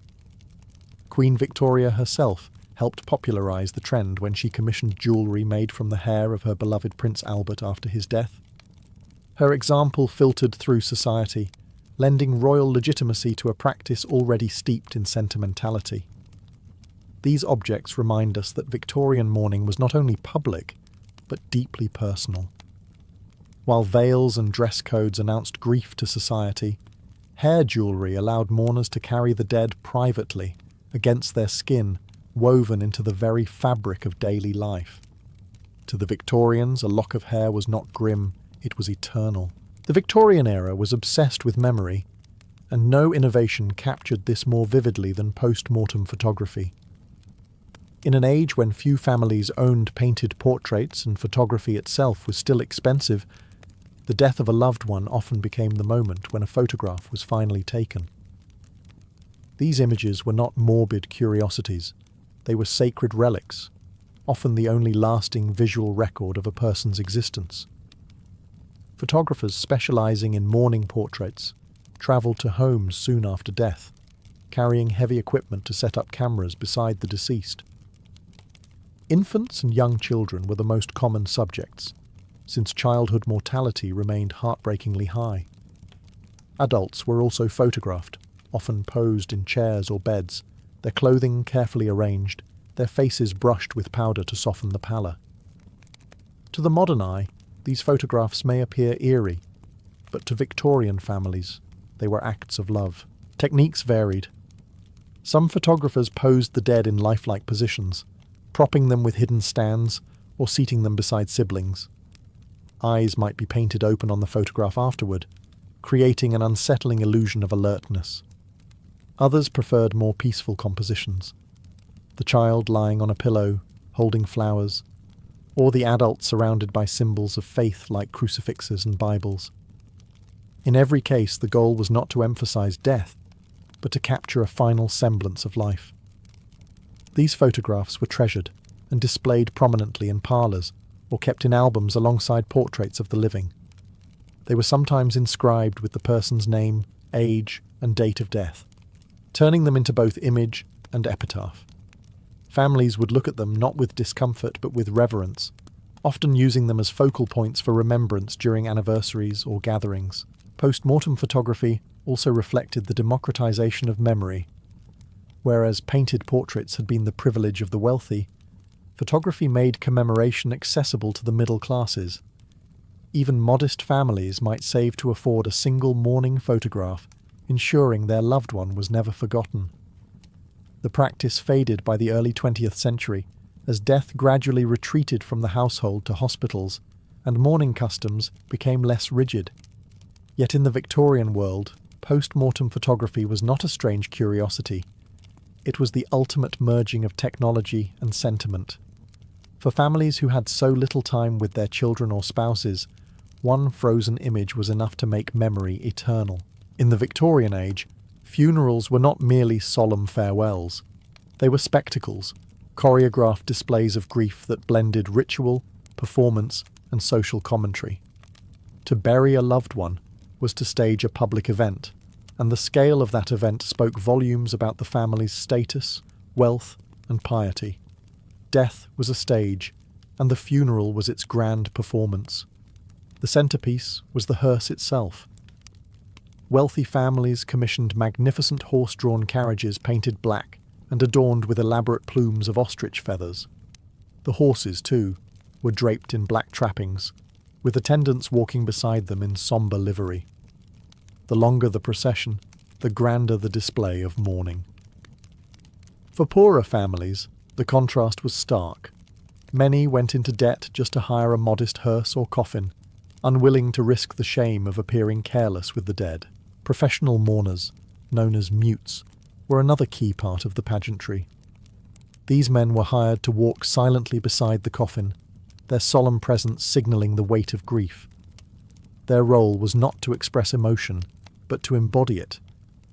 Speaker 1: Queen Victoria herself helped popularise the trend when she commissioned jewellery made from the hair of her beloved Prince Albert after his death. Her example filtered through society, lending royal legitimacy to a practice already steeped in sentimentality. These objects remind us that Victorian mourning was not only public, but deeply personal. While veils and dress codes announced grief to society, hair jewellery allowed mourners to carry the dead privately, against their skin, woven into the very fabric of daily life. To the Victorians, a lock of hair was not grim, it was eternal. The Victorian era was obsessed with memory, and no innovation captured this more vividly than post-mortem photography. In an age when few families owned painted portraits and photography itself was still expensive, the death of a loved one often became the moment when a photograph was finally taken. These images were not morbid curiosities, they were sacred relics, often the only lasting visual record of a person's existence. Photographers specializing in mourning portraits traveled to homes soon after death, carrying heavy equipment to set up cameras beside the deceased. Infants and young children were the most common subjects, since childhood mortality remained heartbreakingly high. Adults were also photographed, often posed in chairs or beds, their clothing carefully arranged, their faces brushed with powder to soften the pallor. To the modern eye, these photographs may appear eerie, but to Victorian families, they were acts of love. Techniques varied. Some photographers posed the dead in lifelike positions, propping them with hidden stands or seating them beside siblings. Eyes might be painted open on the photograph afterward, creating an unsettling illusion of alertness. Others preferred more peaceful compositions. The child lying on a pillow, holding flowers, or the adult surrounded by symbols of faith like crucifixes and Bibles. In every case, the goal was not to emphasize death, but to capture a final semblance of life. These photographs were treasured and displayed prominently in parlours or kept in albums alongside portraits of the living. They were sometimes inscribed with the person's name, age, and date of death, turning them into both image and epitaph. Families would look at them not with discomfort but with reverence, often using them as focal points for remembrance during anniversaries or gatherings. Post-mortem photography also reflected the democratization of memory. Whereas painted portraits had been the privilege of the wealthy, photography made commemoration accessible to the middle classes. Even modest families might save to afford a single mourning photograph, ensuring their loved one was never forgotten. The practice faded by the early 20th century, as death gradually retreated from the household to hospitals, and mourning customs became less rigid. Yet in the Victorian world, post-mortem photography was not a strange curiosity. It was the ultimate merging of technology and sentiment. For families who had so little time with their children or spouses, one frozen image was enough to make memory eternal. In the Victorian age, funerals were not merely solemn farewells. They were spectacles, choreographed displays of grief that blended ritual, performance, and social commentary. To bury a loved one was to stage a public event, and the scale of that event spoke volumes about the family's status, wealth, and piety. Death was a stage, and the funeral was its grand performance. The centerpiece was the hearse itself. Wealthy families commissioned magnificent horse-drawn carriages painted black and adorned with elaborate plumes of ostrich feathers. The horses, too, were draped in black trappings, with attendants walking beside them in sombre livery. The longer the procession, the grander the display of mourning. For poorer families, the contrast was stark. Many went into debt just to hire a modest hearse or coffin, unwilling to risk the shame of appearing careless with the dead. Professional mourners, known as mutes, were another key part of the pageantry. These men were hired to walk silently beside the coffin, their solemn presence signalling the weight of grief. Their role was not to express emotion, but to embody it,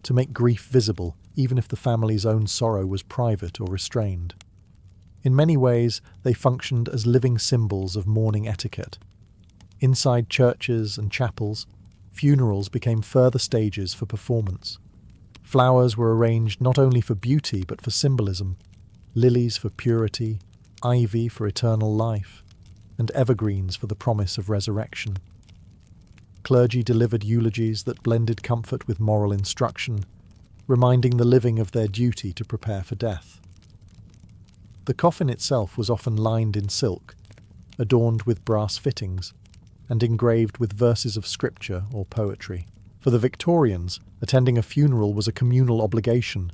Speaker 1: to make grief visible, even if the family's own sorrow was private or restrained. In many ways, they functioned as living symbols of mourning etiquette. Inside churches and chapels, funerals became further stages for performance. Flowers were arranged not only for beauty but for symbolism, lilies for purity, ivy for eternal life, and evergreens for the promise of resurrection. Clergy delivered eulogies that blended comfort with moral instruction, reminding the living of their duty to prepare for death. The coffin itself was often lined in silk, adorned with brass fittings, and engraved with verses of scripture or poetry. For the Victorians, attending a funeral was a communal obligation.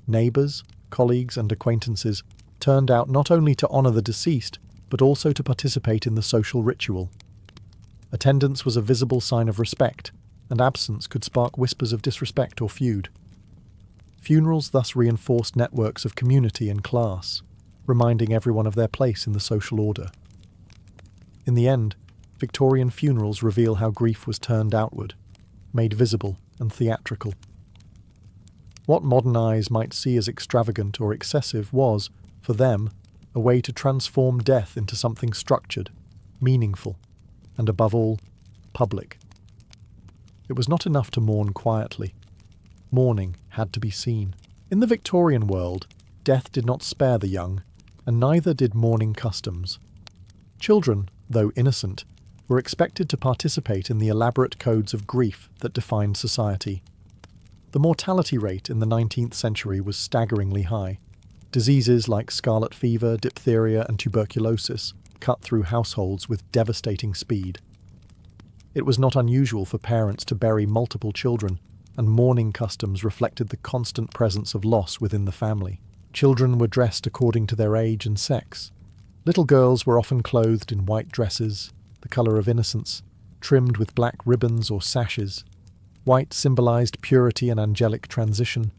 Speaker 1: Neighbours, colleagues, and acquaintances turned out not only to honour the deceased, but also to participate in the social ritual. Attendance was a visible sign of respect, and absence could spark whispers of disrespect or feud. Funerals thus reinforced networks of community and class, reminding everyone of their place in the social order. In the end, Victorian funerals reveal how grief was turned outward, made visible and theatrical. What modern eyes might see as extravagant or excessive was, for them, a way to transform death into something structured, meaningful, and above all, public. It was not enough to mourn quietly. Mourning had to be seen. In the Victorian world, death did not spare the young, and neither did mourning customs. Children, though innocent, were expected to participate in the elaborate codes of grief that defined society. The mortality rate in the 19th century was staggeringly high. Diseases like scarlet fever, diphtheria, and tuberculosis cut through households with devastating speed. It was not unusual for parents to bury multiple children, and mourning customs reflected the constant presence of loss within the family. Children were dressed according to their age and sex. Little girls were often clothed in white dresses, the colour of innocence, trimmed with black ribbons or sashes. White symbolised purity and angelic transition,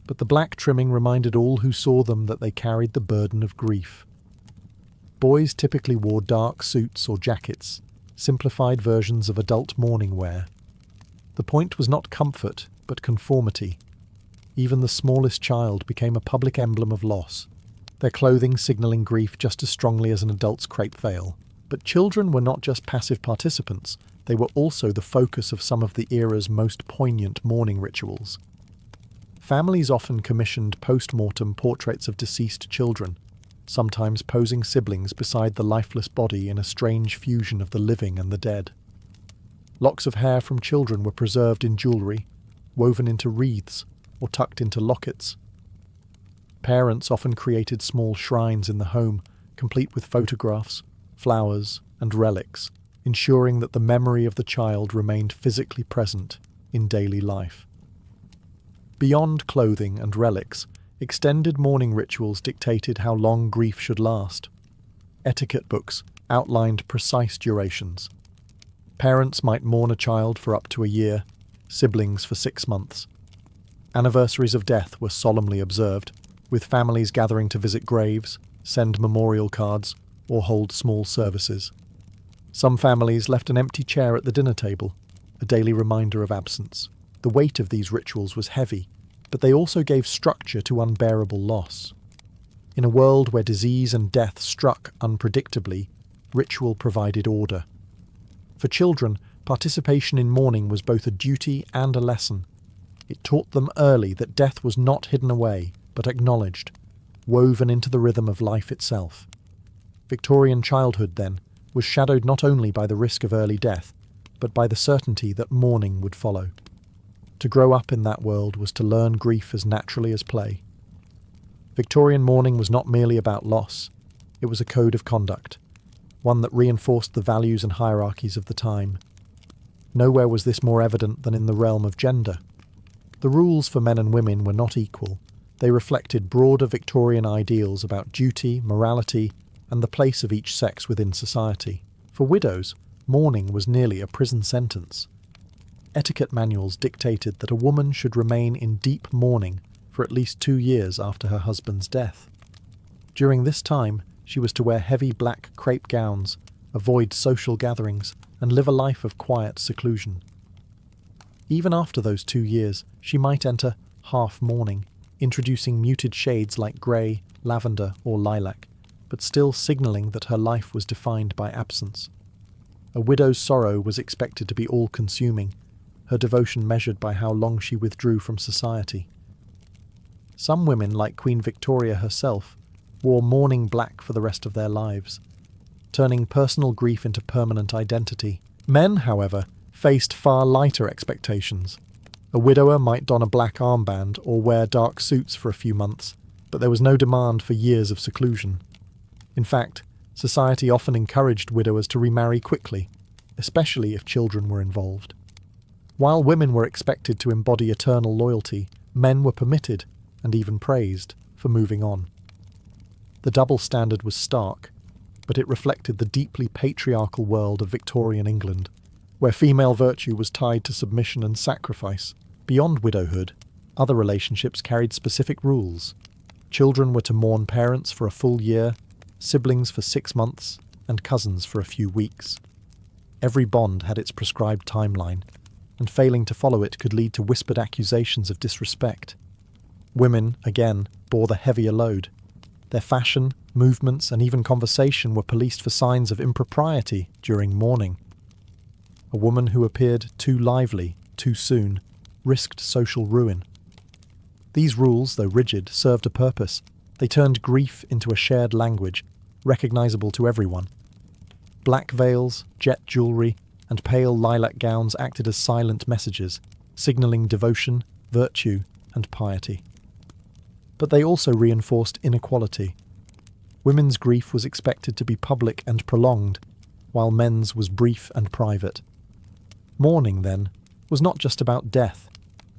Speaker 1: but the black trimming reminded all who saw them that they carried the burden of grief. Boys typically wore dark suits or jackets, simplified versions of adult mourning wear. The point was not comfort, but conformity. Even the smallest child became a public emblem of loss, their clothing signalling grief just as strongly as an adult's crepe veil. But children were not just passive participants, they were also the focus of some of the era's most poignant mourning rituals. Families often commissioned post-mortem portraits of deceased children, sometimes posing siblings beside the lifeless body in a strange fusion of the living and the dead. Locks of hair from children were preserved in jewellery, woven into wreaths, or tucked into lockets. Parents often created small shrines in the home, complete with photographs, flowers, and relics, ensuring that the memory of the child remained physically present in daily life. Beyond clothing and relics, extended mourning rituals dictated how long grief should last. Etiquette books outlined precise durations. Parents might mourn a child for up to a year, siblings for 6 months. Anniversaries of death were solemnly observed, with families gathering to visit graves, send memorial cards, or hold small services. Some families left an empty chair at the dinner table, a daily reminder of absence. The weight of these rituals was heavy, but they also gave structure to unbearable loss. In a world where disease and death struck unpredictably, ritual provided order. For children, participation in mourning was both a duty and a lesson. It taught them early that death was not hidden away, but acknowledged, woven into the rhythm of life itself. Victorian childhood, then, was shadowed not only by the risk of early death, but by the certainty that mourning would follow. To grow up in that world was to learn grief as naturally as play. Victorian mourning was not merely about loss, it was a code of conduct, one that reinforced the values and hierarchies of the time. Nowhere was this more evident than in the realm of gender. The rules for men and women were not equal. They reflected broader Victorian ideals about duty, morality, and the place of each sex within society. For widows, mourning was nearly a prison sentence. Etiquette manuals dictated that a woman should remain in deep mourning for at least 2 years after her husband's death. During this time, she was to wear heavy black crepe gowns, avoid social gatherings, and live a life of quiet seclusion. Even after those 2 years, she might enter half mourning, introducing muted shades like grey, lavender, or lilac, but still signalling that her life was defined by absence. A widow's sorrow was expected to be all-consuming, her devotion measured by how long she withdrew from society. Some women, like Queen Victoria herself, wore mourning black for the rest of their lives, turning personal grief into permanent identity. Men, however, faced far lighter expectations. A widower might don a black armband or wear dark suits for a few months, but there was no demand for years of seclusion. In fact, society often encouraged widowers to remarry quickly, especially if children were involved. While women were expected to embody eternal loyalty, men were permitted, and even praised, for moving on. The double standard was stark, but it reflected the deeply patriarchal world of Victorian England, where female virtue was tied to submission and sacrifice. Beyond widowhood, other relationships carried specific rules. Children were to mourn parents for a full year, siblings for 6 months, and cousins for a few weeks. Every bond had its prescribed timeline, and failing to follow it could lead to whispered accusations of disrespect. Women, again, bore the heavier load. Their fashion, movements, and even conversation were policed for signs of impropriety during mourning. A woman who appeared too lively, too soon, risked social ruin. These rules, though rigid, served a purpose. They turned grief into a shared language, recognizable to everyone. Black veils, jet jewellery, and pale lilac gowns acted as silent messages, signalling devotion, virtue, and piety. But they also reinforced inequality. Women's grief was expected to be public and prolonged, while men's was brief and private. Mourning, then, was not just about death.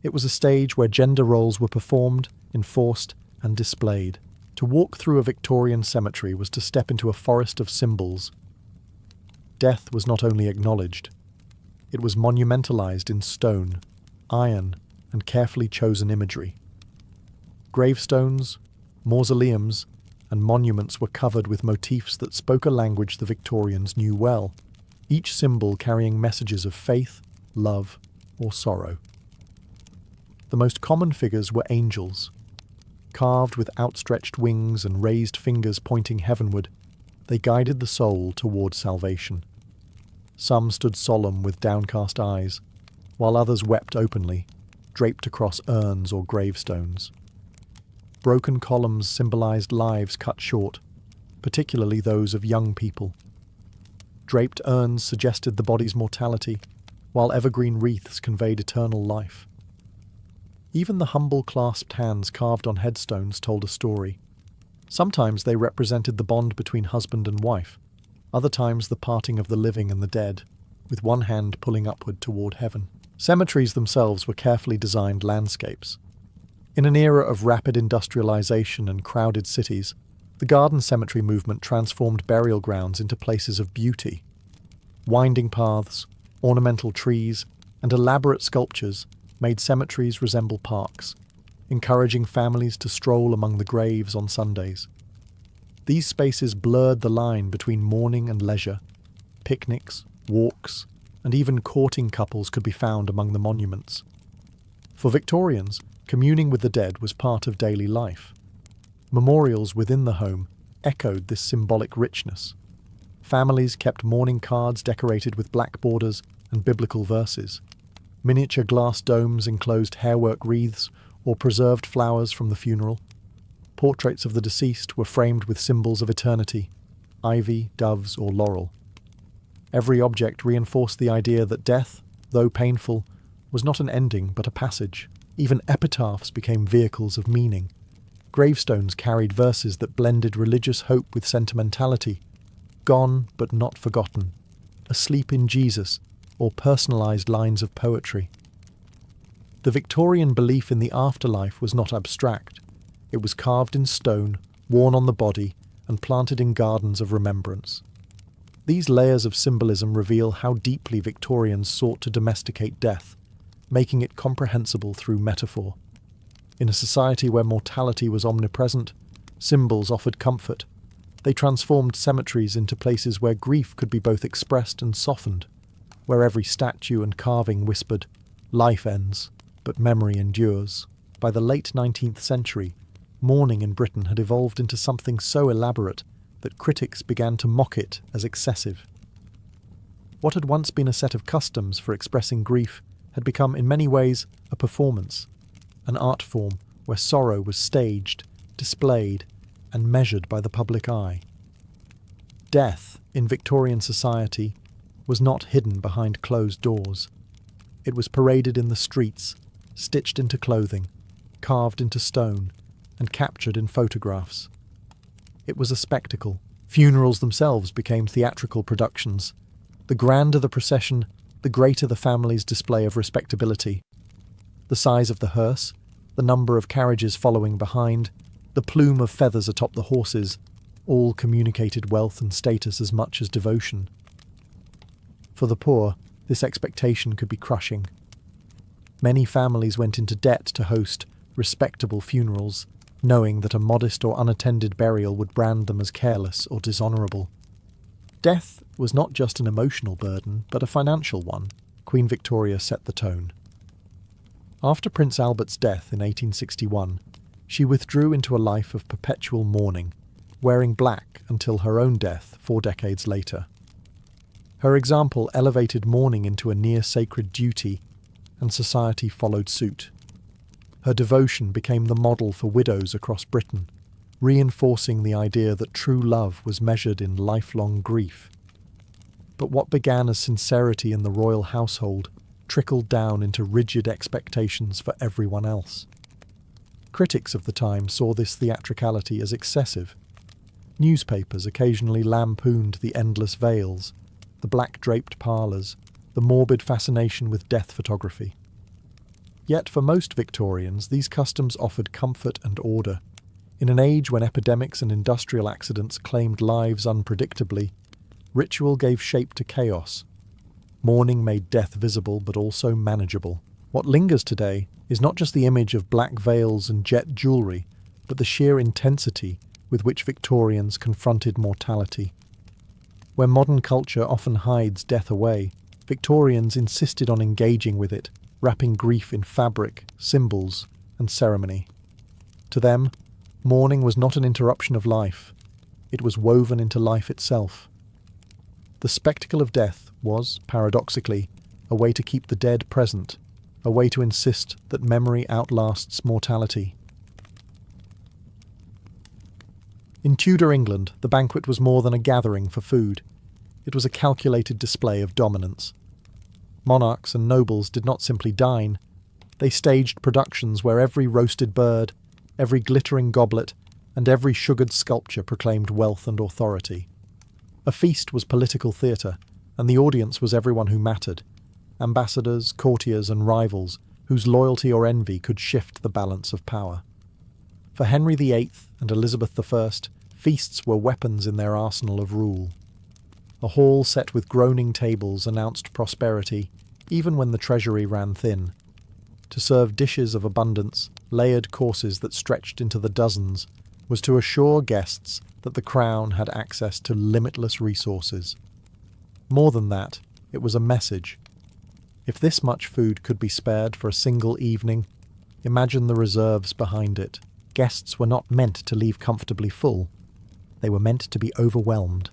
Speaker 1: It was a stage where gender roles were performed, enforced, and displayed. To walk through a Victorian cemetery was to step into a forest of symbols. Death was not only acknowledged, it was monumentalized in stone, iron, and carefully chosen imagery. Gravestones, mausoleums, and monuments were covered with motifs that spoke a language the Victorians knew well, each symbol carrying messages of faith, love, or sorrow. The most common figures were angels. Carved with outstretched wings and raised fingers pointing heavenward, they guided the soul toward salvation. Some stood solemn with downcast eyes, while others wept openly, draped across urns or gravestones. Broken columns symbolized lives cut short, particularly those of young people. Draped urns suggested the body's mortality, while evergreen wreaths conveyed eternal life. Even the humble clasped hands carved on headstones told a story. Sometimes they represented the bond between husband and wife, other times the parting of the living and the dead, with one hand pulling upward toward heaven. Cemeteries themselves were carefully designed landscapes. In an era of rapid industrialization and crowded cities, the garden cemetery movement transformed burial grounds into places of beauty. Winding paths, ornamental trees, and elaborate sculptures made cemeteries resemble parks, encouraging families to stroll among the graves on Sundays. These spaces blurred the line between mourning and leisure. Picnics, walks, and even courting couples could be found among the monuments. For Victorians, communing with the dead was part of daily life. Memorials within the home echoed this symbolic richness. Families kept mourning cards decorated with black borders and biblical verses. Miniature glass domes enclosed hairwork wreaths or preserved flowers from the funeral. Portraits of the deceased were framed with symbols of eternity, ivy, doves, or laurel. Every object reinforced the idea that death, though painful, was not an ending but a passage. Even epitaphs became vehicles of meaning. Gravestones carried verses that blended religious hope with sentimentality. Gone but not forgotten, asleep in Jesus, or personalized lines of poetry. The Victorian belief in the afterlife was not abstract. It was carved in stone, worn on the body, and planted in gardens of remembrance. These layers of symbolism reveal how deeply Victorians sought to domesticate death, making it comprehensible through metaphor. In a society where mortality was omnipresent, symbols offered comfort. They transformed cemeteries into places where grief could be both expressed and softened, where every statue and carving whispered, "Life ends, but memory endures." By the late 19th century, mourning in Britain had evolved into something so elaborate that critics began to mock it as excessive. What had once been a set of customs for expressing grief had become in many ways a performance, an art form where sorrow was staged, displayed, and measured by the public eye. Death, in Victorian society, was not hidden behind closed doors. It was paraded in the streets, stitched into clothing, carved into stone, and captured in photographs. It was a spectacle. Funerals themselves became theatrical productions. The grander the procession, the greater the family's display of respectability. The size of the hearse, the number of carriages following behind, the plume of feathers atop the horses, all communicated wealth and status as much as devotion. For the poor, this expectation could be crushing. Many families went into debt to host respectable funerals, knowing that a modest or unattended burial would brand them as careless or dishonourable. Death was not just an emotional burden, but a financial one. Queen Victoria set the tone. After Prince Albert's death in 1861, she withdrew into a life of perpetual mourning, wearing black until her own death 4 decades later. Her example elevated mourning into a near-sacred duty, and society followed suit. Her devotion became the model for widows across Britain, reinforcing the idea that true love was measured in lifelong grief. But what began as sincerity in the royal household trickled down into rigid expectations for everyone else. Critics of the time saw this theatricality as excessive. Newspapers occasionally lampooned the endless veils, the black-draped parlours, the morbid fascination with death photography. Yet for most Victorians, these customs offered comfort and order. In an age when epidemics and industrial accidents claimed lives unpredictably, ritual gave shape to chaos. Mourning made death visible but also manageable. What lingers today is not just the image of black veils and jet jewellery, but the sheer intensity with which Victorians confronted mortality. Where modern culture often hides death away, Victorians insisted on engaging with it, wrapping grief in fabric, symbols, and ceremony. To them, mourning was not an interruption of life. It was woven into life itself. The spectacle of death was, paradoxically, a way to keep the dead present, a way to insist that memory outlasts mortality. In Tudor England, the banquet was more than a gathering for food. It was a calculated display of dominance. Monarchs and nobles did not simply dine. They staged productions where every roasted bird, every glittering goblet, and every sugared sculpture proclaimed wealth and authority. A feast was political theatre, and the audience was everyone who mattered: ambassadors, courtiers, and rivals whose loyalty or envy could shift the balance of power. For Henry VIII and Elizabeth I, feasts were weapons in their arsenal of rule. A hall set with groaning tables announced prosperity, even when the treasury ran thin. To serve dishes of abundance, layered courses that stretched into the dozens, was to assure guests that the crown had access to limitless resources. More than that, it was a message. If this much food could be spared for a single evening, imagine the reserves behind it. Guests were not meant to leave comfortably full. They were meant to be overwhelmed.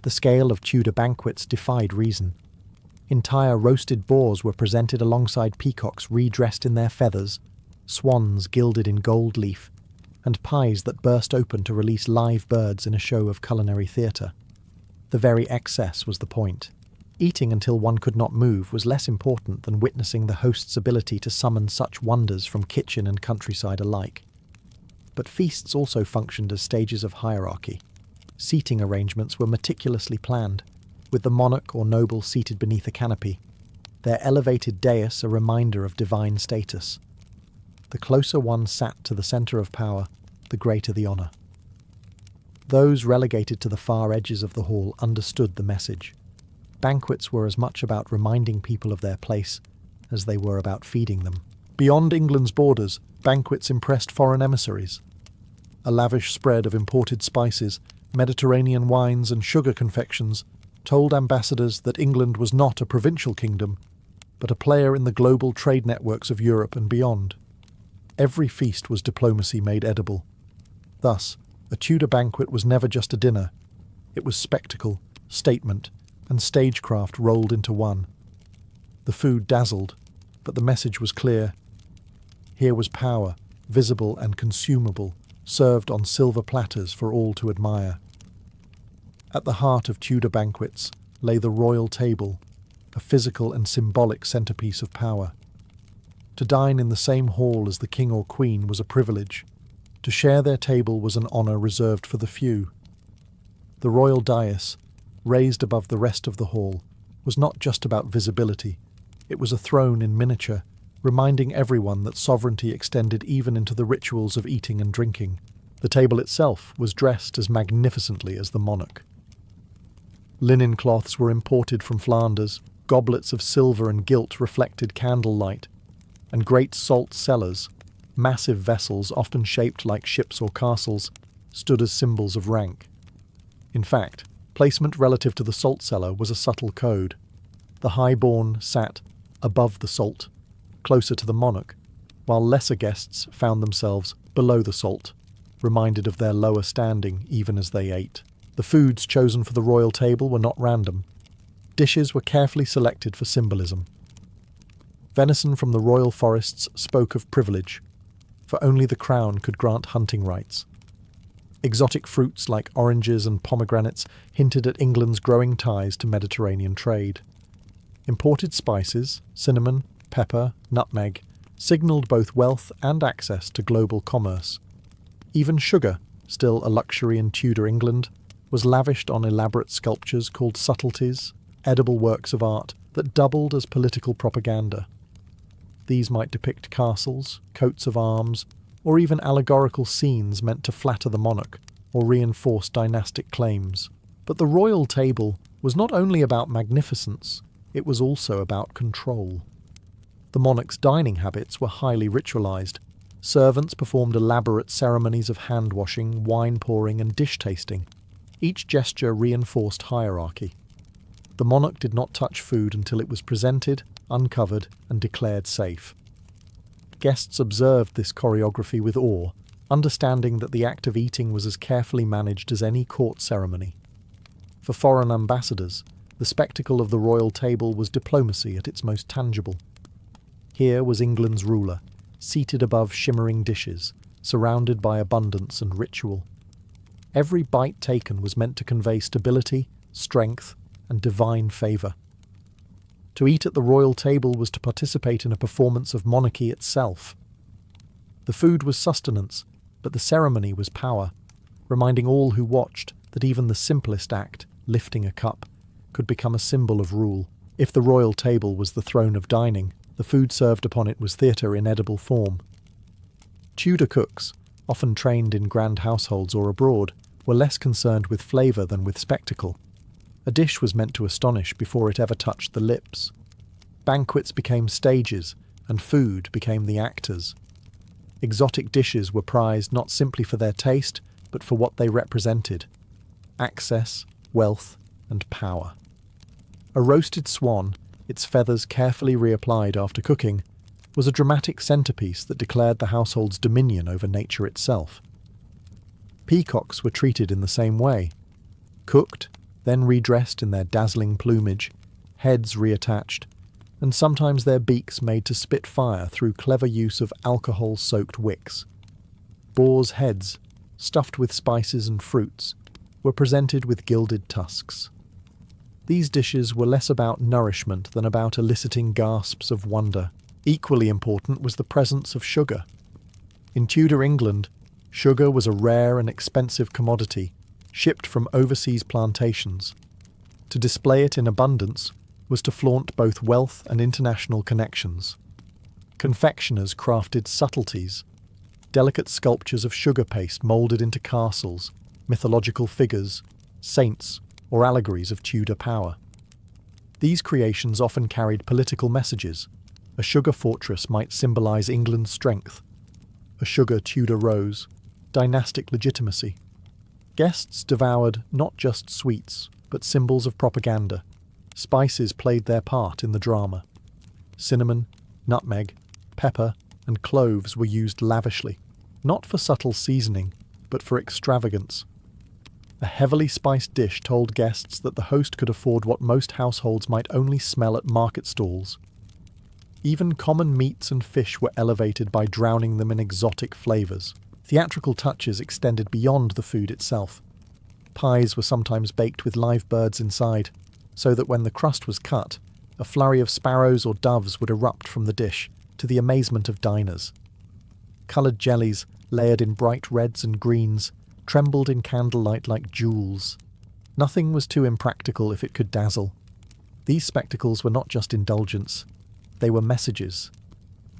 Speaker 1: The scale of Tudor banquets defied reason. Entire roasted boars were presented alongside peacocks redressed in their feathers, swans gilded in gold leaf, and pies that burst open to release live birds in a show of culinary theatre. The very excess was the point. Eating until one could not move was less important than witnessing the host's ability to summon such wonders from kitchen and countryside alike. But feasts also functioned as stages of hierarchy. Seating arrangements were meticulously planned, with the monarch or noble seated beneath a canopy, their elevated dais a reminder of divine status. The closer one sat to the centre of power, the greater the honour. Those relegated to the far edges of the hall understood the message. Banquets were as much about reminding people of their place as they were about feeding them. Beyond England's borders, banquets impressed foreign emissaries. A lavish spread of imported spices, Mediterranean wines and sugar confections told ambassadors that England was not a provincial kingdom, but a player in the global trade networks of Europe and beyond. Every feast was diplomacy made edible. Thus, a Tudor banquet was never just a dinner. It was spectacle, statement, and stagecraft rolled into one. The food dazzled, but the message was clear. Here was power, visible and consumable, served on silver platters for all to admire. At the heart of Tudor banquets lay the royal table, a physical and symbolic centerpiece of power. To dine in the same hall as the king or queen was a privilege. To share their table was an honour reserved for the few. The royal dais, raised above the rest of the hall, was not just about visibility. It was a throne in miniature, reminding everyone that sovereignty extended even into the rituals of eating and drinking. The table itself was dressed as magnificently as the monarch. Linen cloths were imported from Flanders, goblets of silver and gilt reflected candlelight, and great salt cellars, massive vessels often shaped like ships or castles, stood as symbols of rank. In fact, placement relative to the salt cellar was a subtle code. The highborn sat above the salt, closer to the monarch, while lesser guests found themselves below the salt, reminded of their lower standing even as they ate. The foods chosen for the royal table were not random. Dishes were carefully selected for symbolism. Venison from the royal forests spoke of privilege, for only the crown could grant hunting rights. Exotic fruits like oranges and pomegranates hinted at England's growing ties to Mediterranean trade. Imported spices, cinnamon, pepper, nutmeg, signalled both wealth and access to global commerce. Even sugar, still a luxury in Tudor England, was lavished on elaborate sculptures called subtleties, edible works of art that doubled as political propaganda. These might depict castles, coats of arms, or even allegorical scenes meant to flatter the monarch or reinforce dynastic claims. But the royal table was not only about magnificence, it was also about control. The monarch's dining habits were highly ritualized. Servants performed elaborate ceremonies of hand-washing, wine-pouring, and dish-tasting. Each gesture reinforced hierarchy. The monarch did not touch food until it was presented, uncovered, and declared safe. Guests observed this choreography with awe, understanding that the act of eating was as carefully managed as any court ceremony. For foreign ambassadors, the spectacle of the royal table was diplomacy at its most tangible. Here was England's ruler, seated above shimmering dishes, surrounded by abundance and ritual. Every bite taken was meant to convey stability, strength, and divine favour. To eat at the royal table was to participate in a performance of monarchy itself. The food was sustenance, but the ceremony was power, reminding all who watched that even the simplest act, lifting a cup, could become a symbol of rule. If the royal table was the throne of dining, the food served upon it was theatre in edible form. Tudor cooks, often trained in grand households or abroad, were less concerned with flavour than with spectacle. A dish was meant to astonish before it ever touched the lips. Banquets became stages, and food became the actors. Exotic dishes were prized not simply for their taste, but for what they represented: access, wealth, and power. A roasted swan, its feathers carefully reapplied after cooking, was a dramatic centrepiece that declared the household's dominion over nature itself. Peacocks were treated in the same way: cooked, then redressed in their dazzling plumage, heads reattached, and sometimes their beaks made to spit fire through clever use of alcohol-soaked wicks. Boars' heads, stuffed with spices and fruits, were presented with gilded tusks. These dishes were less about nourishment than about eliciting gasps of wonder. Equally important was the presence of sugar. In Tudor England, sugar was a rare and expensive commodity, shipped from overseas plantations. To display it in abundance was to flaunt both wealth and international connections. Confectioners crafted subtleties, delicate sculptures of sugar paste moulded into castles, mythological figures, saints, or allegories of Tudor power. These creations often carried political messages. A sugar fortress might symbolise England's strength. A sugar Tudor rose, dynastic legitimacy. Guests devoured not just sweets, but symbols of propaganda. Spices played their part in the drama. Cinnamon, nutmeg, pepper, and cloves were used lavishly, not for subtle seasoning, but for extravagance. A heavily spiced dish told guests that the host could afford what most households might only smell at market stalls. Even common meats and fish were elevated by drowning them in exotic flavours. Theatrical touches extended beyond the food itself. Pies were sometimes baked with live birds inside, so that when the crust was cut, a flurry of sparrows or doves would erupt from the dish, to the amazement of diners. Coloured jellies, layered in bright reds and greens, trembled in candlelight like jewels. Nothing was too impractical if it could dazzle. These spectacles were not just indulgence, they were messages.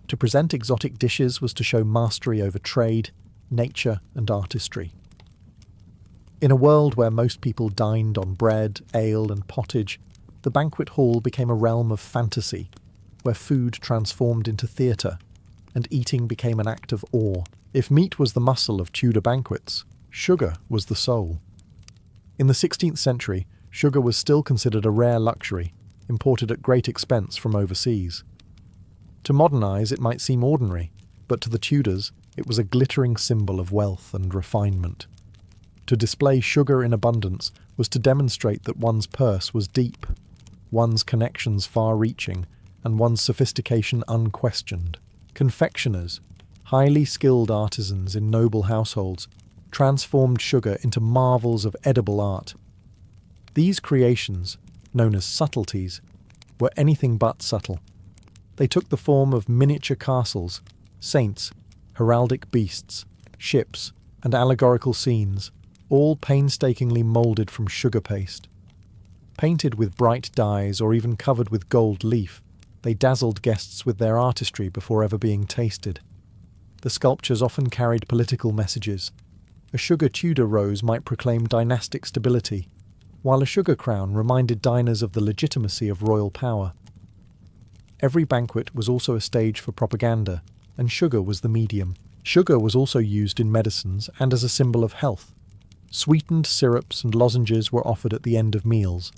Speaker 1: To present exotic dishes was to show mastery over trade, nature, and artistry. In a world where most people dined on bread, ale, and pottage, the banquet hall became a realm of fantasy, where food transformed into theatre, and eating became an act of awe. If meat was the muscle of Tudor banquets, sugar was the soul. In the 16th century, sugar was still considered a rare luxury, imported at great expense from overseas. To modern eyes, it might seem ordinary, but to the Tudors, it was a glittering symbol of wealth and refinement. To display sugar in abundance was to demonstrate that one's purse was deep, one's connections far-reaching, and one's sophistication unquestioned. Confectioners, highly skilled artisans in noble households, transformed sugar into marvels of edible art. These creations, known as subtleties, were anything but subtle. They took the form of miniature castles, saints, heraldic beasts, ships, and allegorical scenes, all painstakingly moulded from sugar paste. Painted with bright dyes or even covered with gold leaf, they dazzled guests with their artistry before ever being tasted. The sculptures often carried political messages. A sugar Tudor rose might proclaim dynastic stability, while a sugar crown reminded diners of the legitimacy of royal power. Every banquet was also a stage for propaganda, and sugar was the medium. Sugar was also used in medicines and as a symbol of health. Sweetened syrups and lozenges were offered at the end of meals,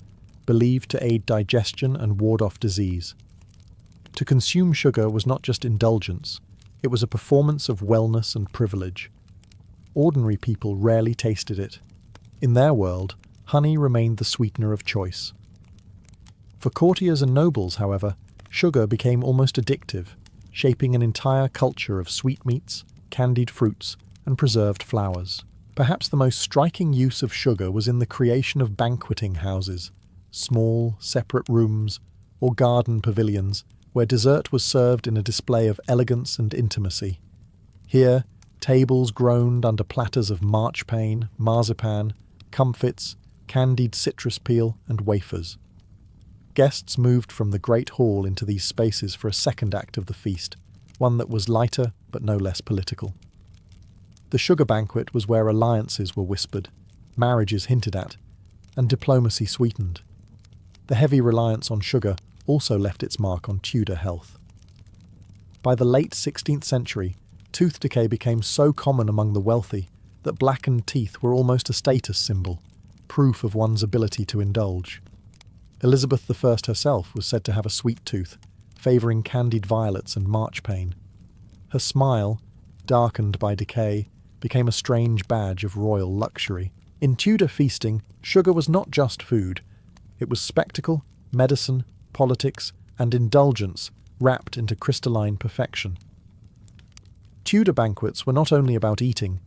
Speaker 1: believed to aid digestion and ward off disease. To consume sugar was not just indulgence, it was a performance of wellness and privilege. Ordinary people rarely tasted it. In their world, honey remained the sweetener of choice. For courtiers and nobles, however, sugar became almost addictive, shaping an entire culture of sweetmeats, candied fruits, and preserved flowers. Perhaps the most striking use of sugar was in the creation of banqueting houses, small, separate rooms, or garden pavilions, where dessert was served in a display of elegance and intimacy. Here, tables groaned under platters of marchpane, marzipan, comfits, candied citrus peel, and wafers. Guests moved from the great hall into these spaces for a second act of the feast, one that was lighter but no less political. The sugar banquet was where alliances were whispered, marriages hinted at, and diplomacy sweetened. The heavy reliance on sugar also left its mark on Tudor health. By the late 16th century, tooth decay became so common among the wealthy that blackened teeth were almost a status symbol, proof of one's ability to indulge. Elizabeth I herself was said to have a sweet tooth, favouring candied violets and marchpane. Her smile, darkened by decay, became a strange badge of royal luxury. In Tudor feasting, sugar was not just food. It was spectacle, medicine, politics, and indulgence wrapped into crystalline perfection. Tudor banquets were not only about eating,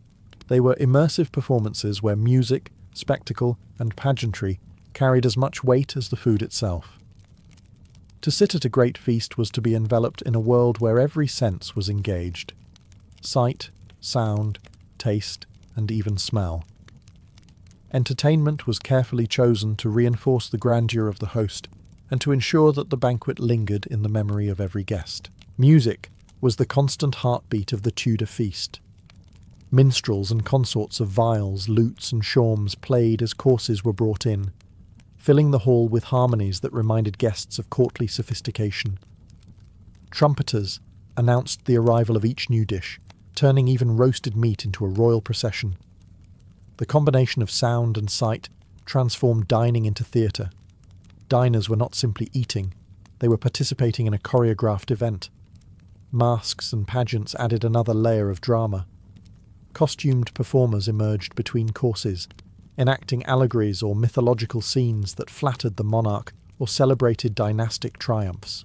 Speaker 1: they were immersive performances where music, spectacle, and pageantry carried as much weight as the food itself. To sit at a great feast was to be enveloped in a world where every sense was engaged. Sight, sound, taste, and even smell. Entertainment was carefully chosen to reinforce the grandeur of the host and to ensure that the banquet lingered in the memory of every guest. Music was the constant heartbeat of the Tudor feast. Minstrels and consorts of viols, lutes, and shawms played as courses were brought in, filling the hall with harmonies that reminded guests of courtly sophistication. Trumpeters announced the arrival of each new dish, turning even roasted meat into a royal procession. The combination of sound and sight transformed dining into theatre. Diners were not simply eating, they were participating in a choreographed event. Masks and pageants added another layer of drama. Costumed performers emerged between courses, enacting allegories or mythological scenes that flattered the monarch or celebrated dynastic triumphs.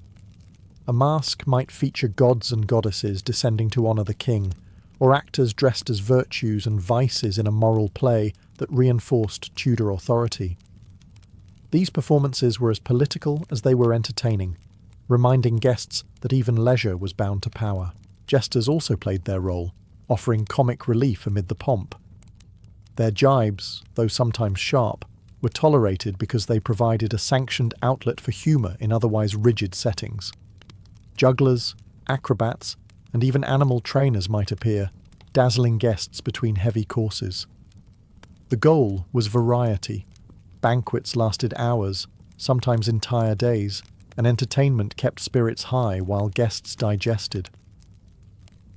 Speaker 1: A masque might feature gods and goddesses descending to honour the king, or actors dressed as virtues and vices in a moral play that reinforced Tudor authority. These performances were as political as they were entertaining, reminding guests that even leisure was bound to power. Jesters also played their role, offering comic relief amid the pomp. Their jibes, though sometimes sharp, were tolerated because they provided a sanctioned outlet for humour in otherwise rigid settings. Jugglers, acrobats, and even animal trainers might appear, dazzling guests between heavy courses. The goal was variety. Banquets lasted hours, sometimes entire days, and entertainment kept spirits high while guests digested.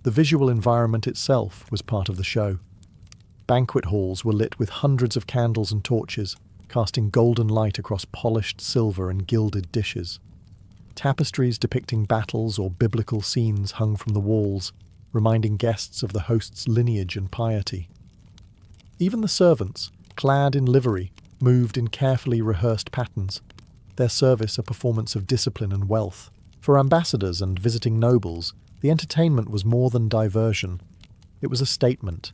Speaker 1: The visual environment itself was part of the show. Banquet halls were lit with hundreds of candles and torches, casting golden light across polished silver and gilded dishes. Tapestries depicting battles or biblical scenes hung from the walls, reminding guests of the host's lineage and piety. Even the servants, clad in livery, moved in carefully rehearsed patterns, their service a performance of discipline and wealth. For ambassadors and visiting nobles, the entertainment was more than diversion. It was a statement.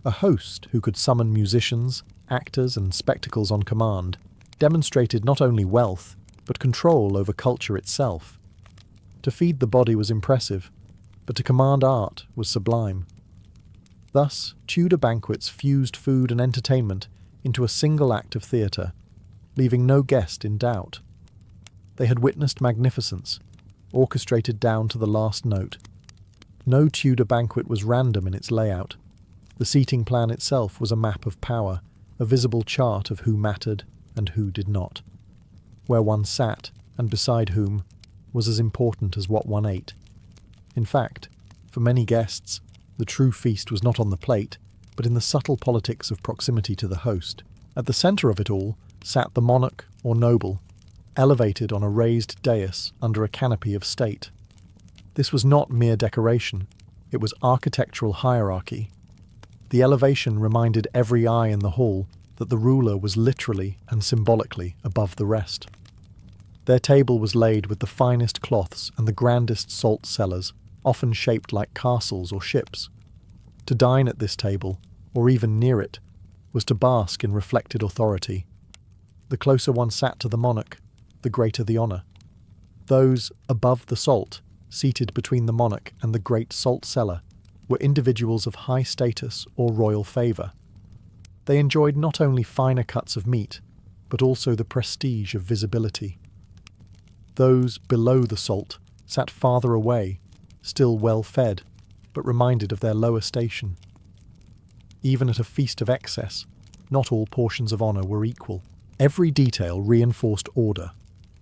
Speaker 1: A host who could summon musicians, actors, and spectacles on command demonstrated not only wealth, but control over culture itself. To feed the body was impressive, but to command art was sublime. Thus, Tudor banquets fused food and entertainment into a single act of theatre, leaving no guest in doubt. They had witnessed magnificence, orchestrated down to the last note. No Tudor banquet was random in its layout. The seating plan itself was a map of power, a visible chart of who mattered and who did not. Where one sat, and beside whom, was as important as what one ate. In fact, for many guests, the true feast was not on the plate, but in the subtle politics of proximity to the host. At the centre of it all sat the monarch or noble, elevated on a raised dais under a canopy of state. This was not mere decoration, it was architectural hierarchy. The elevation reminded every eye in the hall that the ruler was literally and symbolically above the rest. Their table was laid with the finest cloths and the grandest salt cellars, often shaped like castles or ships. To dine at this table, or even near it, was to bask in reflected authority. The closer one sat to the monarch, the greater the honour. Those above the salt, seated between the monarch and the great salt cellar, were individuals of high status or royal favour. They enjoyed not only finer cuts of meat, but also the prestige of visibility. Those below the salt sat farther away, still well fed, but reminded of their lower station. Even at a feast of excess, not all portions of honour were equal. Every detail reinforced order.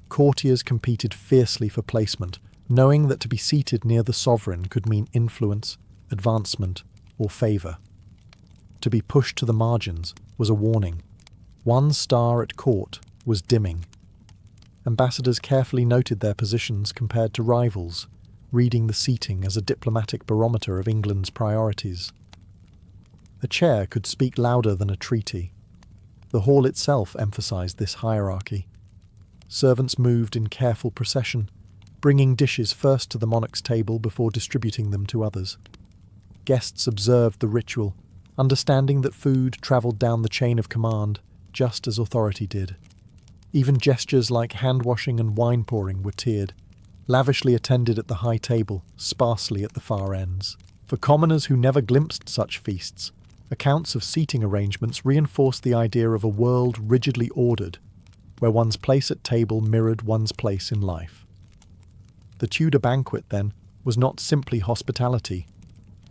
Speaker 1: Courtiers competed fiercely for placement, knowing that to be seated near the sovereign could mean influence, advancement, or favour. To be pushed to the margins was a warning. One star at court was dimming. Ambassadors carefully noted their positions compared to rivals, reading the seating as a diplomatic barometer of England's priorities. A chair could speak louder than a treaty. The hall itself emphasised this hierarchy. Servants moved in careful procession, bringing dishes first to the monarch's table before distributing them to others. Guests observed the ritual, understanding that food travelled down the chain of command just as authority did. Even gestures like hand-washing and wine-pouring were tiered, lavishly attended at the high table, sparsely at the far ends. For commoners who never glimpsed such feasts, accounts of seating arrangements reinforced the idea of a world rigidly ordered, where one's place at table mirrored one's place in life. The Tudor banquet, then, was not simply hospitality.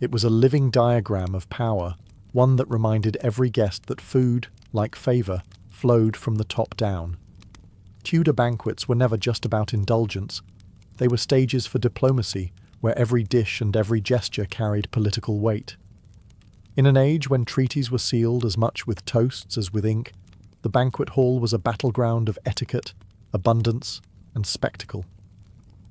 Speaker 1: It was a living diagram of power, one that reminded every guest that food, like favour, flowed from the top down. Tudor banquets were never just about indulgence. They were stages for diplomacy, where every dish and every gesture carried political weight. In an age when treaties were sealed as much with toasts as with ink, the banquet hall was a battleground of etiquette, abundance, and spectacle.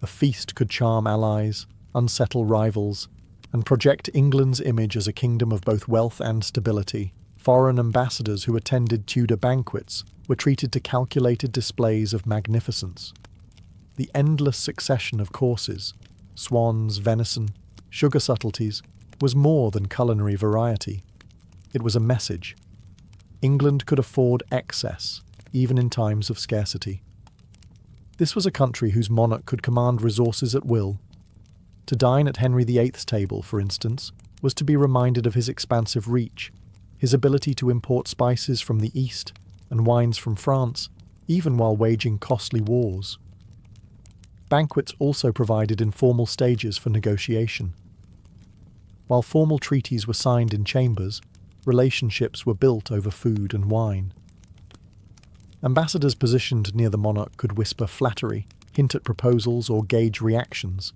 Speaker 1: A feast could charm allies, unsettle rivals, and project England's image as a kingdom of both wealth and stability. Foreign ambassadors who attended Tudor banquets were treated to calculated displays of magnificence. The endless succession of courses, swans, venison, sugar subtleties, was more than culinary variety. It was a message. England could afford excess, even in times of scarcity. This was a country whose monarch could command resources at will. To dine at Henry VIII's table, for instance, was to be reminded of his expansive reach, his ability to import spices from the East and wines from France, even while waging costly wars. Banquets also provided informal stages for negotiation. While formal treaties were signed in chambers, relationships were built over food and wine. Ambassadors positioned near the monarch could whisper flattery, hint at proposals, or gauge reactions.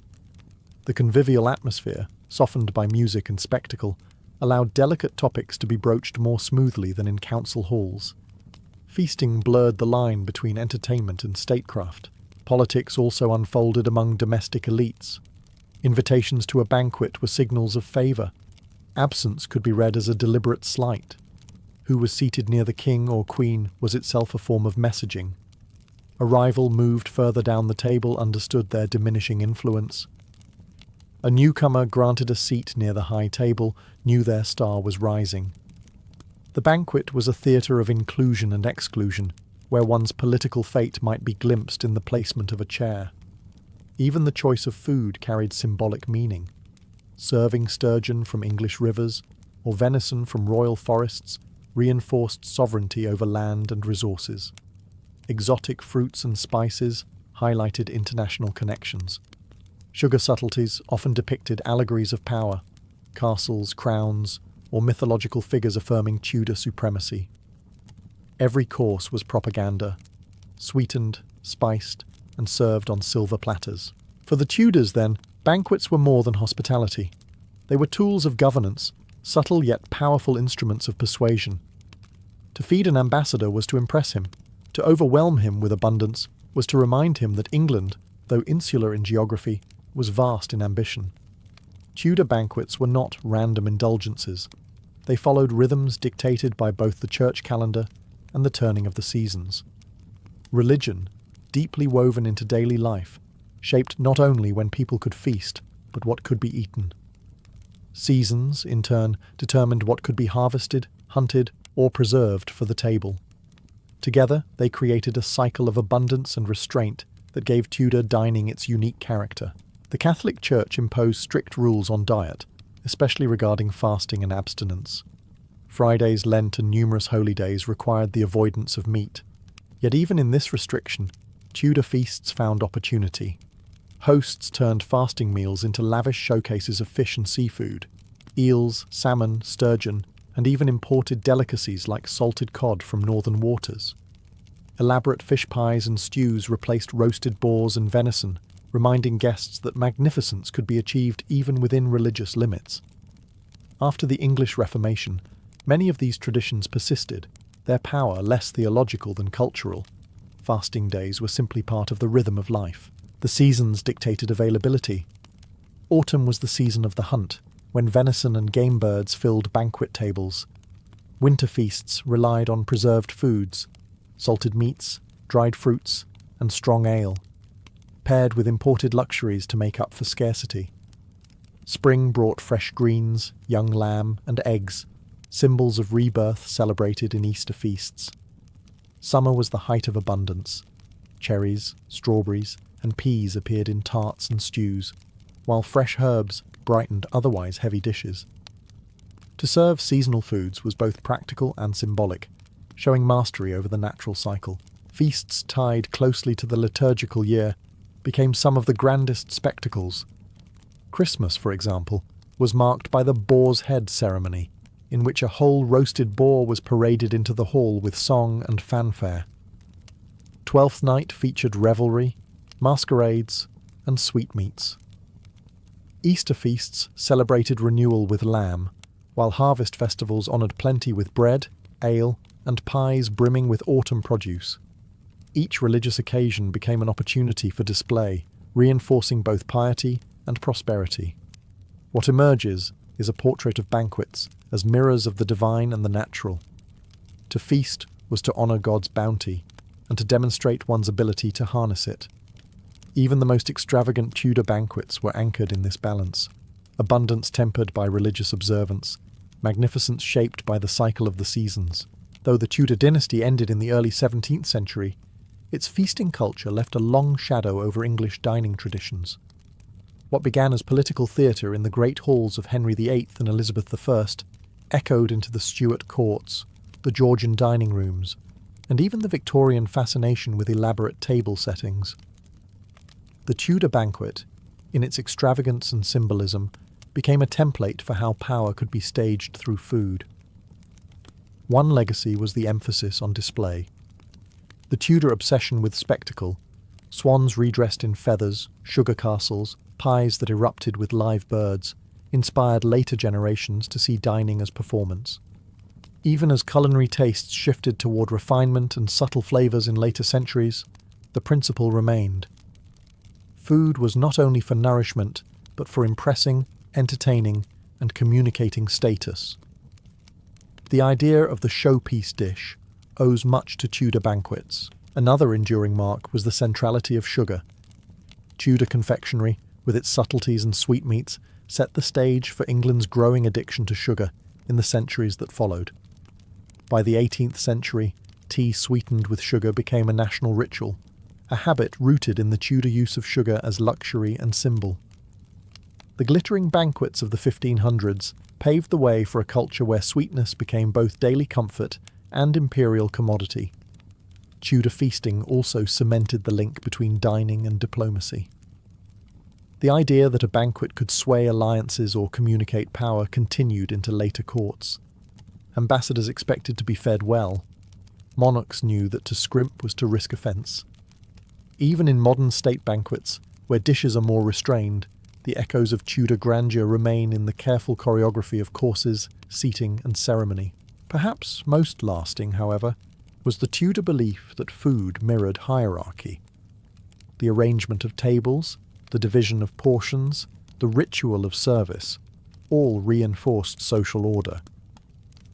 Speaker 1: The convivial atmosphere, softened by music and spectacle, allowed delicate topics to be broached more smoothly than in council halls. Feasting blurred the line between entertainment and statecraft. Politics also unfolded among domestic elites. Invitations to a banquet were signals of favour. Absence could be read as a deliberate slight. Who was seated near the king or queen was itself a form of messaging. A rival moved further down the table understood their diminishing influence. A newcomer granted a seat near the high table knew their star was rising. The banquet was a theatre of inclusion and exclusion, where one's political fate might be glimpsed in the placement of a chair. Even the choice of food carried symbolic meaning. Serving sturgeon from English rivers, or venison from royal forests, reinforced sovereignty over land and resources. Exotic fruits and spices highlighted international connections. Sugar subtleties often depicted allegories of power, castles, crowns, or mythological figures affirming Tudor supremacy. Every course was propaganda, sweetened, spiced, and served on silver platters. For the Tudors, then, banquets were more than hospitality. They were tools of governance, subtle yet powerful instruments of persuasion. To feed an ambassador was to impress him. To overwhelm him with abundance was to remind him that England, though insular in geography, was vast in ambition. Tudor banquets were not random indulgences. They followed rhythms dictated by both the church calendar and the turning of the seasons. Religion, deeply woven into daily life, shaped not only when people could feast, but what could be eaten. Seasons, in turn, determined what could be harvested, hunted, or preserved for the table. Together, they created a cycle of abundance and restraint that gave Tudor dining its unique character. The Catholic Church imposed strict rules on diet, especially regarding fasting and abstinence. Fridays, Lent, and numerous holy days required the avoidance of meat. Yet even in this restriction, Tudor feasts found opportunity. Hosts turned fasting meals into lavish showcases of fish and seafood, eels, salmon, sturgeon, and even imported delicacies like salted cod from northern waters. Elaborate fish pies and stews replaced roasted boars and venison, reminding guests that magnificence could be achieved even within religious limits. After the English Reformation, many of these traditions persisted, their power less theological than cultural. Fasting days were simply part of the rhythm of life. The seasons dictated availability. Autumn was the season of the hunt, when venison and game birds filled banquet tables. Winter feasts relied on preserved foods, salted meats, dried fruits, and strong ale, paired with imported luxuries to make up for scarcity. Spring brought fresh greens, young lamb, and eggs, symbols of rebirth celebrated in Easter feasts. Summer was the height of abundance. Cherries, strawberries, and peas appeared in tarts and stews, while fresh herbs brightened otherwise heavy dishes. To serve seasonal foods was both practical and symbolic, showing mastery over the natural cycle. Feasts tied closely to the liturgical year became some of the grandest spectacles. Christmas, for example, was marked by the boar's head ceremony, in which a whole roasted boar was paraded into the hall with song and fanfare. Twelfth Night featured revelry, masquerades, and sweetmeats. Easter feasts celebrated renewal with lamb, while harvest festivals honoured plenty with bread, ale, and pies brimming with autumn produce. Each religious occasion became an opportunity for display, reinforcing both piety and prosperity. What emerges is a portrait of banquets as mirrors of the divine and the natural. To feast was to honour God's bounty, and to demonstrate one's ability to harness it. Even the most extravagant Tudor banquets were anchored in this balance, abundance tempered by religious observance, magnificence shaped by the cycle of the seasons. Though the Tudor dynasty ended in the early 17th century, its feasting culture left a long shadow over English dining traditions. What began as political theatre in the great halls of Henry VIII and Elizabeth I echoed into the Stuart courts, the Georgian dining rooms, and even the Victorian fascination with elaborate table settings. The Tudor banquet, in its extravagance and symbolism, became a template for how power could be staged through food. One legacy was the emphasis on display. The Tudor obsession with spectacle, swans redressed in feathers, sugar castles, pies that erupted with live birds, inspired later generations to see dining as performance. Even as culinary tastes shifted toward refinement and subtle flavours in later centuries, the principle remained. Food was not only for nourishment, but for impressing, entertaining, and communicating status. The idea of the showpiece dish owes much to Tudor banquets. Another enduring mark was the centrality of sugar. Tudor confectionery, with its subtleties and sweetmeats, set the stage for England's growing addiction to sugar in the centuries that followed. By the 18th century, tea sweetened with sugar became a national ritual, a habit rooted in the Tudor use of sugar as luxury and symbol. The glittering banquets of the 1500s paved the way for a culture where sweetness became both daily comfort and imperial commodity. Tudor feasting also cemented the link between dining and diplomacy. The idea that a banquet could sway alliances or communicate power continued into later courts. Ambassadors expected to be fed well. Monarchs knew that to scrimp was to risk offence. Even in modern state banquets, where dishes are more restrained, the echoes of Tudor grandeur remain in the careful choreography of courses, seating, and ceremony. Perhaps most lasting, however, was the Tudor belief that food mirrored hierarchy. The arrangement of tables, the division of portions, the ritual of service, all reinforced social order.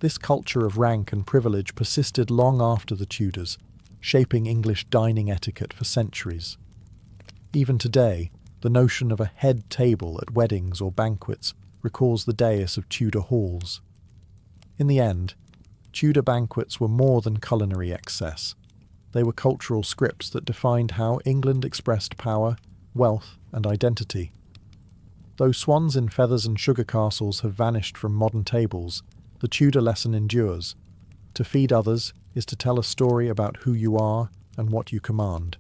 Speaker 1: This culture of rank and privilege persisted long after the Tudors, shaping English dining etiquette for centuries. Even today, the notion of a head table at weddings or banquets recalls the dais of Tudor halls. In the end, Tudor banquets were more than culinary excess. They were cultural scripts that defined how England expressed power, wealth, and identity. Though swans in feathers and sugar castles have vanished from modern tables, the Tudor lesson endures. To feed others is to tell a story about who you are and what you command.